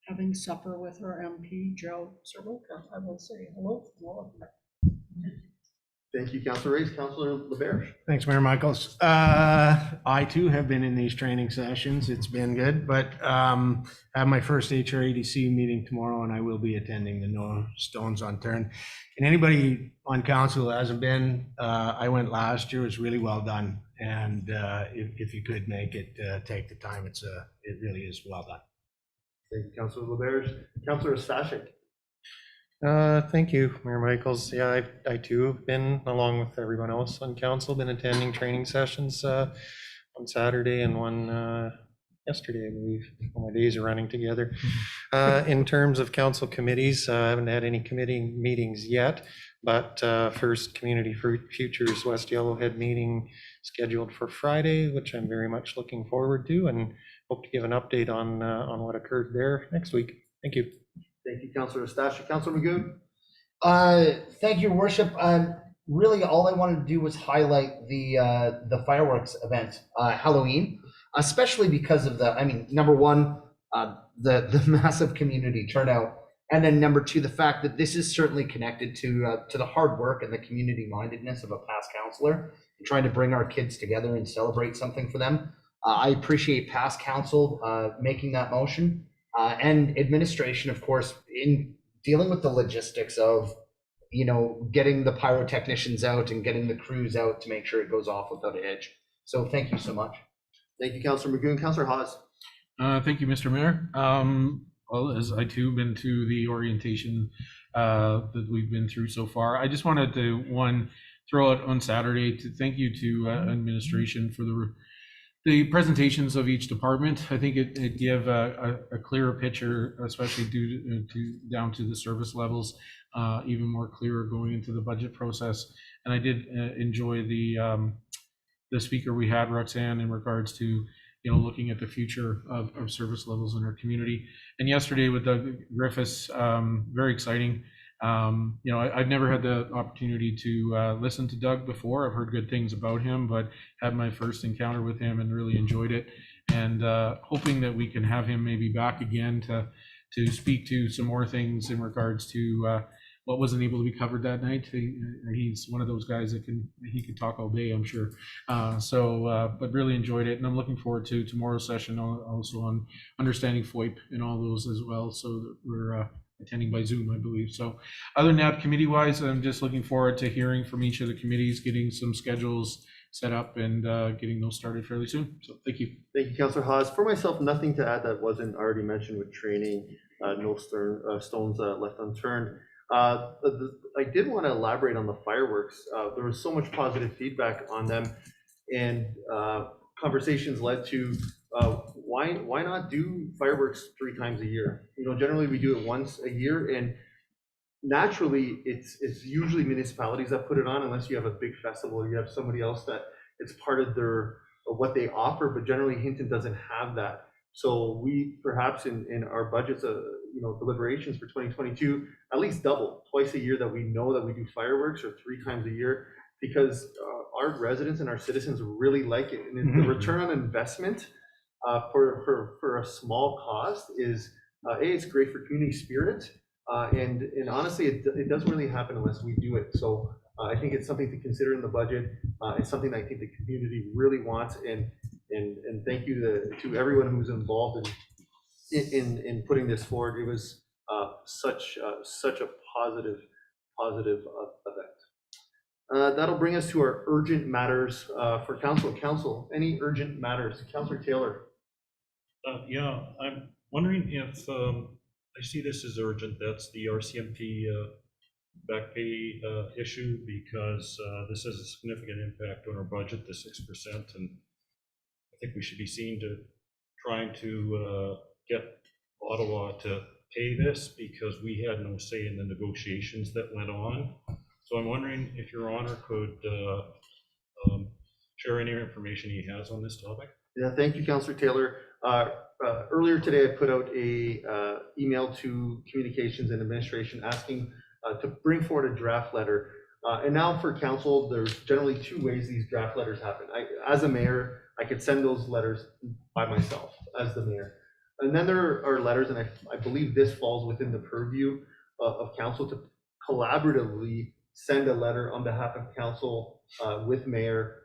having supper with our MP, Joe Soroka. I will say hello from all of you. Thank you, Councilor Race. Councilor LaBerge. Thanks, Mayor Michaels. I too have been in these training sessions. It's been good, but I have my first HRADC meeting tomorrow, and I will be attending the No Stones Unturned. And anybody on council who hasn't been, I went last year. It was really well done. And if you could make it, take the time. It really is well done. Thank you, Councilor LaBerge. Councilor Stashik. Thank you, Mayor Michaels. Yeah, I too have been, along with everyone else on council, been attending training sessions on Saturday and one yesterday, I believe. All my days are running together. In terms of council committees, I haven't had any committee meetings yet, but first Community Futures West Yellowhead meeting scheduled for Friday, which I'm very much looking forward to, and hope to give an update on what occurred there next week. Thank you. Thank you, Councilor Stashik. Councilor Magoon. Thank you, Your Worship. Really, all I wanted to do was highlight the fireworks event, Halloween, especially because of number one, the massive community turnout, and then number two, the fact that this is certainly connected to the hard work and the community mindedness of a past councilor and trying to bring our kids together and celebrate something for them. I appreciate past council making that motion. And administration, of course, in dealing with the logistics of, getting the pyrotechnicians out and getting the crews out to make sure it goes off without a hitch. So thank you so much. Thank you, Councilor Magoon. Councilor Hawes. Thank you, Mr. Mayor. Well, as I too been to the orientation that we've been through so far, I just wanted to throw out on Saturday to thank you to administration for the presentations of each department, I think it gave a clearer picture, especially due to down to the service levels, even more clearer going into the budget process. And I did enjoy the speaker we had, Roxanne, in regards to looking at the future of service levels in our community. And yesterday with Doug Griffiths, very exciting. I've never had the opportunity to listen to Doug before. I've heard good things about him, but had my first encounter with him and really enjoyed it. And hoping that we can have him maybe back again to speak to some more things in regards to what wasn't able to be covered that night. He's one of those guys that he could talk all day, I'm sure. But really enjoyed it, and I'm looking forward to tomorrow's session also on understanding FOIP and all those as well. So that we're attending by Zoom, I believe. So other than that, committee-wise, I'm just looking forward to hearing from each of the committees, getting some schedules set up and getting those started fairly soon. So thank you. Thank you, Councillor Haas. For myself, nothing to add that wasn't already mentioned with training, no stones left unturned. I did want to elaborate on the fireworks. There was so much positive feedback on them, and conversations led to why not do fireworks 3 times a year? Generally we do it once a year, and naturally it's usually municipalities that put it on, unless you have a big festival or you have somebody else that it's part of what they offer. But generally Hinton doesn't have that. So we perhaps in our budgets, deliberations for 2022, at least double, twice a year that we know that we do fireworks, or 3 times a year, because our residents and our citizens really like it. And the return on investment for a small cost is, it's great for community spirit. And honestly, it doesn't really happen unless we do it. So I think it's something to consider in the budget. It's something that I think the community really wants. And thank you to everyone who's involved in putting this forward. It was such a positive event. That'll bring us to our urgent matters for council. Council, any urgent matters? Councillor Taylor. Yeah, I'm wondering if I see this as urgent. That's the RCMP back pay issue, because this has a significant impact on our budget, the 6%, and I think we should be seen to trying to get Ottawa to pay this, because we had no say in the negotiations that went on. So I'm wondering if Your Honor could share any information he has on this topic. Yeah, thank you, Councillor Taylor. Earlier today, I put out a email to Communications and Administration asking to bring forward a draft letter. And now for council, there's generally 2 ways these draft letters happen. As a mayor, I could send those letters by myself as the mayor. And then there are letters, and I believe this falls within the purview of council to collaboratively send a letter on behalf of council with mayor.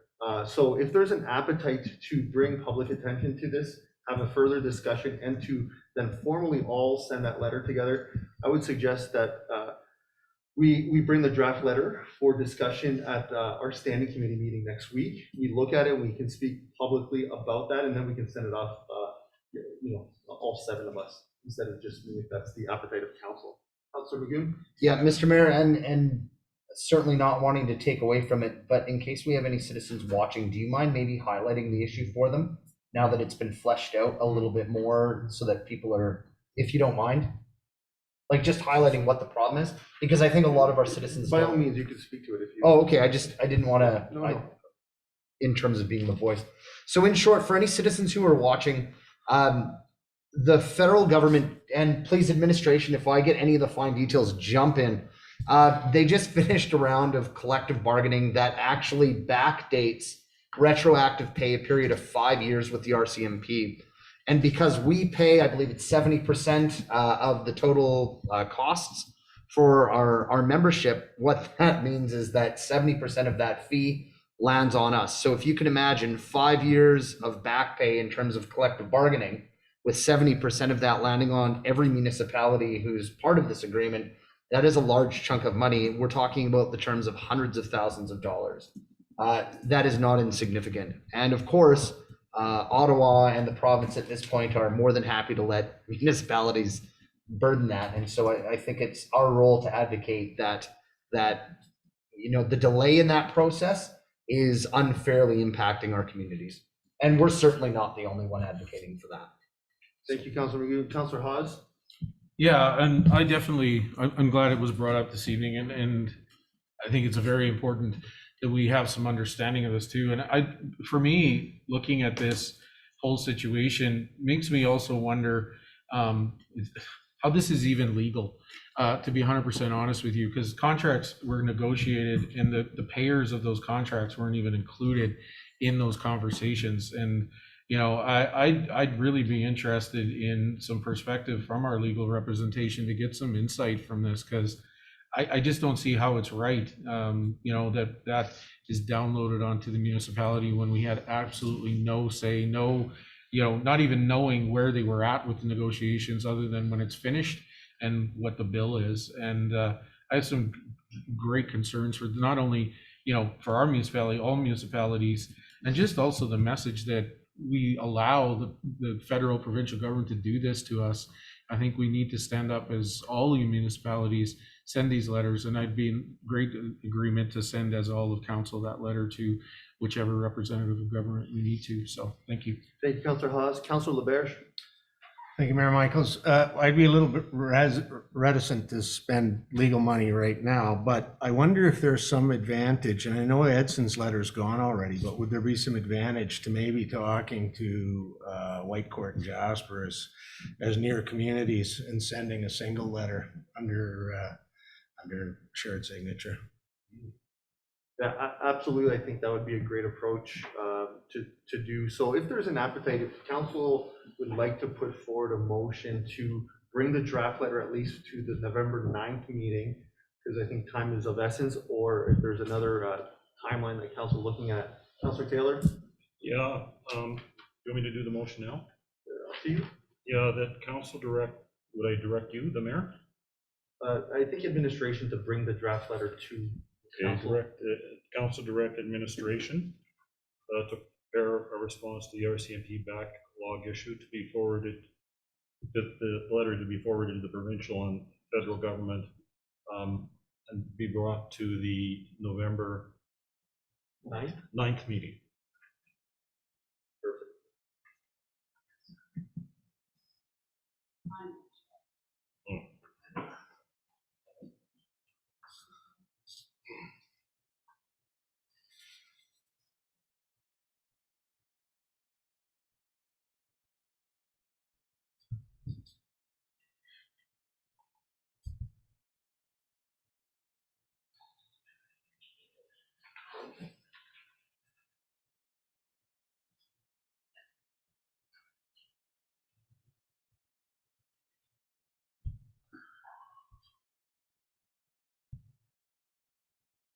So if there's an appetite to bring public attention to this, have a further discussion, and to then formally all send that letter together, I would suggest that we bring the draft letter for discussion at our standing committee meeting next week. We look at it, and we can speak publicly about that, and then we can send it off, all 7 of us, instead of just me, if that's the appetite of council. Councilor Magoon? Yeah, Mr. Mayor, and certainly not wanting to take away from it, but in case we have any citizens watching, do you mind maybe highlighting the issue for them now that it's been fleshed out a little bit more, so that people are, if you don't mind, like just highlighting what the problem is? Because I think a lot of our citizens By all means, you can speak to it if you. Oh, okay. I didn't want to, No. in terms of being the voice. So in short, for any citizens who are watching, the federal government, and please administration, if I get any of the fine details, jump in. They just finished a round of collective bargaining that actually backdates retroactive pay a period of 5 years with the RCMP. And because we pay, I believe it's 70% of the total costs for our membership, what that means is that 70% of that fee lands on us. So if you can imagine 5 years of back pay in terms of collective bargaining, with 70% of that landing on every municipality who's part of this agreement, that is a large chunk of money. We're talking about the terms of hundreds of thousands of dollars. That is not insignificant. And of course, Ottawa and the province at this point are more than happy to let municipalities burden that. And so I think it's our role to advocate that the delay in that process is unfairly impacting our communities. And we're certainly not the only one advocating for that. Thank you, Councilor McGee. Councilor Hawes? Yeah, and I definitely, I'm glad it was brought up this evening, and I think it's very important that we have some understanding of this too. And for me, looking at this whole situation makes me also wonder how this is even legal, to be 100% honest with you, because contracts were negotiated and the payers of those contracts weren't even included in those conversations. And you know, I'd really be interested in some perspective from our legal representation to get some insight from this, because I just don't see how it's right, you know, that is downloaded onto the municipality when we had absolutely no say, no, you know, not even knowing where they were at with the negotiations other than when it's finished and what the bill is. And I have some great concerns for not only, you know, for our municipality, all municipalities, and just also the message that we allow the federal, provincial government to do this to us. I think we need to stand up as all you municipalities, send these letters, and I'd be in great agreement to send as all of council that letter to whichever representative of government we need to. So thank you. Thank you, Councilor Hawes. Councilor LaBerge? Thank you, Mayor Michaels. I'd be a little bit reticent to spend legal money right now, but I wonder if there's some advantage, and I know Edson's letter's gone already, but would there be some advantage to maybe talking to Whitecourt and Jasper as near communities and sending a single letter under shared signature? Yeah, absolutely. I think that would be a great approach to do. So if there's an appetite, if council would like to put forward a motion to bring the draft letter at least to the November 9th meeting, because I think time is of essence, or if there's another timeline that council looking at. Councilor Taylor? Yeah, you want me to do the motion now? Up to you. Yeah, that would I direct you, the mayor? I think administration to bring the draft letter to council. Council direct administration to prepare a response to the RCMP backlog issue to be forwarded, the letter to be forwarded to the provincial and federal government, and be brought to the November 9th meeting.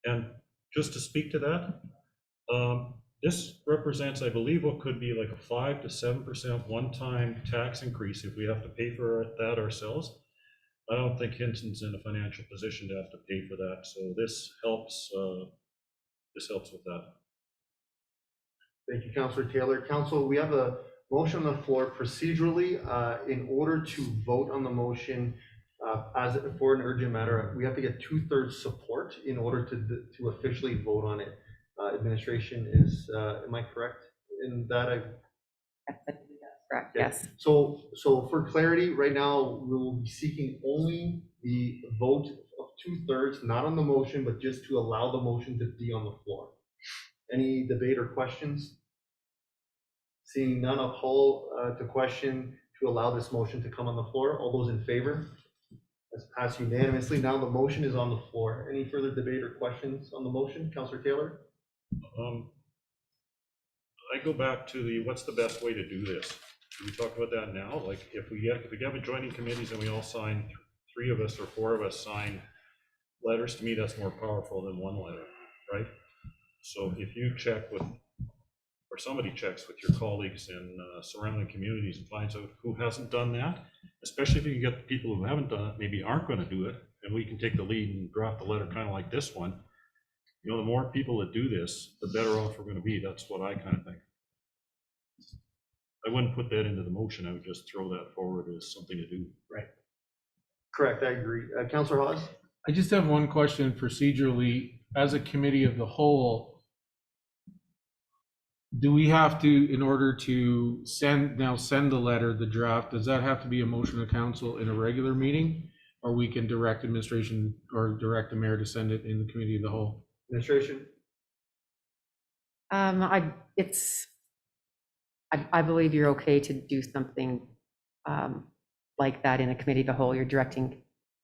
And just to speak to that, this represents, I believe, what could be like a 5 to 7% one-time tax increase if we have to pay for that ourselves. I don't think Hinson's in a financial position to have to pay for that, so this helps with that. Thank you, Councilor Taylor. Council, we have a motion on the floor procedurally. In order to vote on the motion as for an urgent matter, we have to get 2/3 support in order to officially vote on it. Administration is, am I correct in that? Correct, Okay. yes. So for clarity, right now, we will be seeking only the vote of 2/3, not on the motion, but just to allow the motion to be on the floor. Any debate or questions? Seeing none, I'll call to question to allow this motion to come on the floor. All those in favor? That's passed unanimously. Now the motion is on the floor. Any further debate or questions on the motion? Councilor Taylor? I go back to what's the best way to do this? Can we talk about that now? Like if we have adjoining committees and we all sign, 3 of us or 4 of us sign letters, to me, that's more powerful than one letter, right? So if you check with, or somebody checks with your colleagues in surrounding communities and finds out who hasn't done that, especially if you get the people who haven't done it, maybe aren't going to do it, and we can take the lead and draft a letter kind of like this one. You know, the more people that do this, the better off we're going to be. That's what I kind of think. I wouldn't put that into the motion. I would just throw that forward as something to do. Right. Correct, I agree. Councilor Hawes? I just have one question procedurally. As a committee of the whole, Do we have to, in order to send the letter, the draft, does that have to be a motion of council in a regular meeting? Or we can direct administration or direct the mayor to send it in the committee of the whole? Administration? I believe you're okay to do something like that in a committee of the whole. You're directing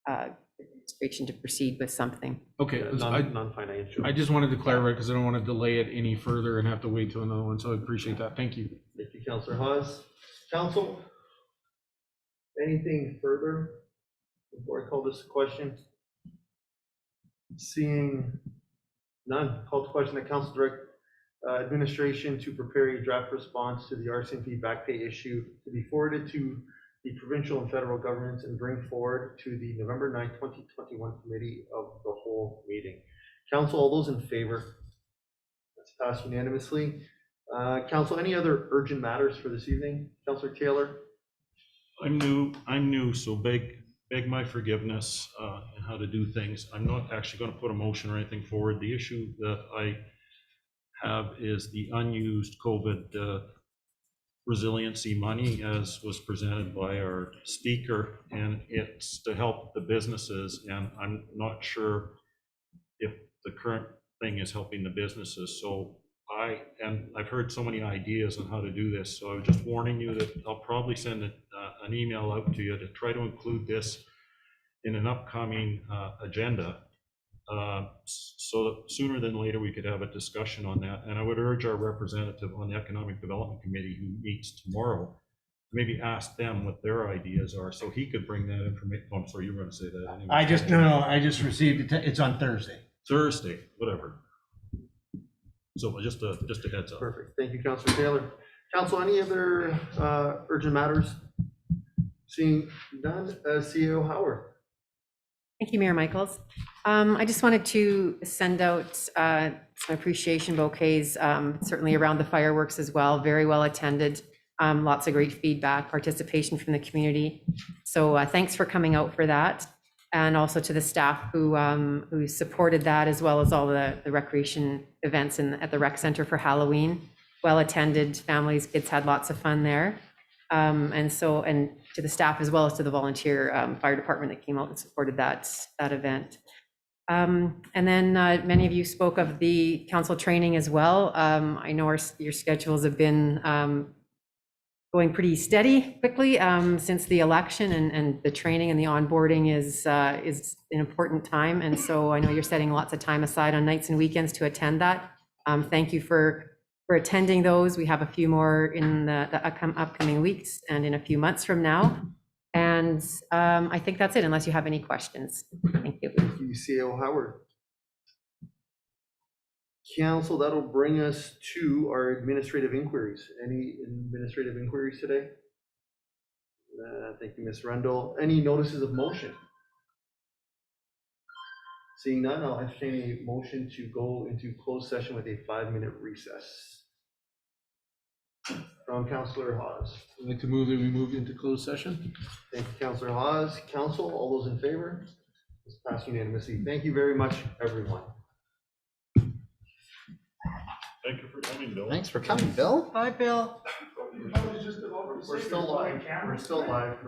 administration to proceed with something. Okay, Non-financial. I just wanted to clarify because I don't want to delay it any further and have to wait till another one, so I appreciate that. Thank you. Thank you, Councillor Hawes. Council? Anything further before I call this a question? Seeing none, call to question that council direct administration to prepare a draft response to the RCMP back pay issue to be forwarded to the provincial and federal governments and bring forward to the November 9th, 2021 committee of the whole meeting. Council, all those in favor? That's passed unanimously. Council, any other urgent matters for this evening? Councillor Taylor? I'm new, so beg my forgiveness in how to do things. I'm not actually going to put a motion or anything forward. The issue that I have is the unused COVID resiliency money, as was presented by our speaker, and it's to help the businesses, and I'm not sure if the current thing is helping the businesses. So I've heard so many ideas on how to do this, so I was just warning you that I'll probably send an email out to you to try to include this in an upcoming agenda. So that sooner than later, we could have a discussion on that. And I would urge our representative on the Economic Development Committee who meets tomorrow, maybe ask them what their ideas are, so he could bring that information. Oh, I'm sorry, you were going to say that anyway. I just received it. It's on Thursday. Thursday, whatever. So just a heads up. Perfect. Thank you, Councillor Taylor. Council, any other urgent matters? Seeing none, CEO Howard. Thank you, Mayor Michaels. I just wanted to send out some appreciation bouquets, certainly around the fireworks as well. Very well attended. Lots of great feedback, participation from the community. So thanks for coming out for that. And also to the staff who supported that, as well as all the recreation events at the rec center for Halloween. Well attended, families, kids had lots of fun there. And to the staff as well as to the volunteer fire department that came out and supported that event. And then many of you spoke of the council training as well. I know your schedules have been going pretty steady quickly since the election, and the training and the onboarding is an important time. And so I know you're setting lots of time aside on nights and weekends to attend that. Thank you for attending those. We have a few more in the upcoming weeks and in a few months from now. And I think that's it, unless you have any questions. Thank you. Thank you, CEO Howard. Council, that'll bring us to our administrative inquiries. Any administrative inquiries today? Thank you, Ms. Rendell. Any notices of motion? Seeing none, I'll entertain a motion to go into closed session with a 5-minute recess. From Councillor Hawes. I'd like to move that we move into closed session. Thank you, Councillor Hawes. Council, all those in favor? It's passed unanimously. Thank you very much, everyone. Thank you for coming, Bill. Thanks for coming, Bill. Bye, Bill. We're still live. We're still live.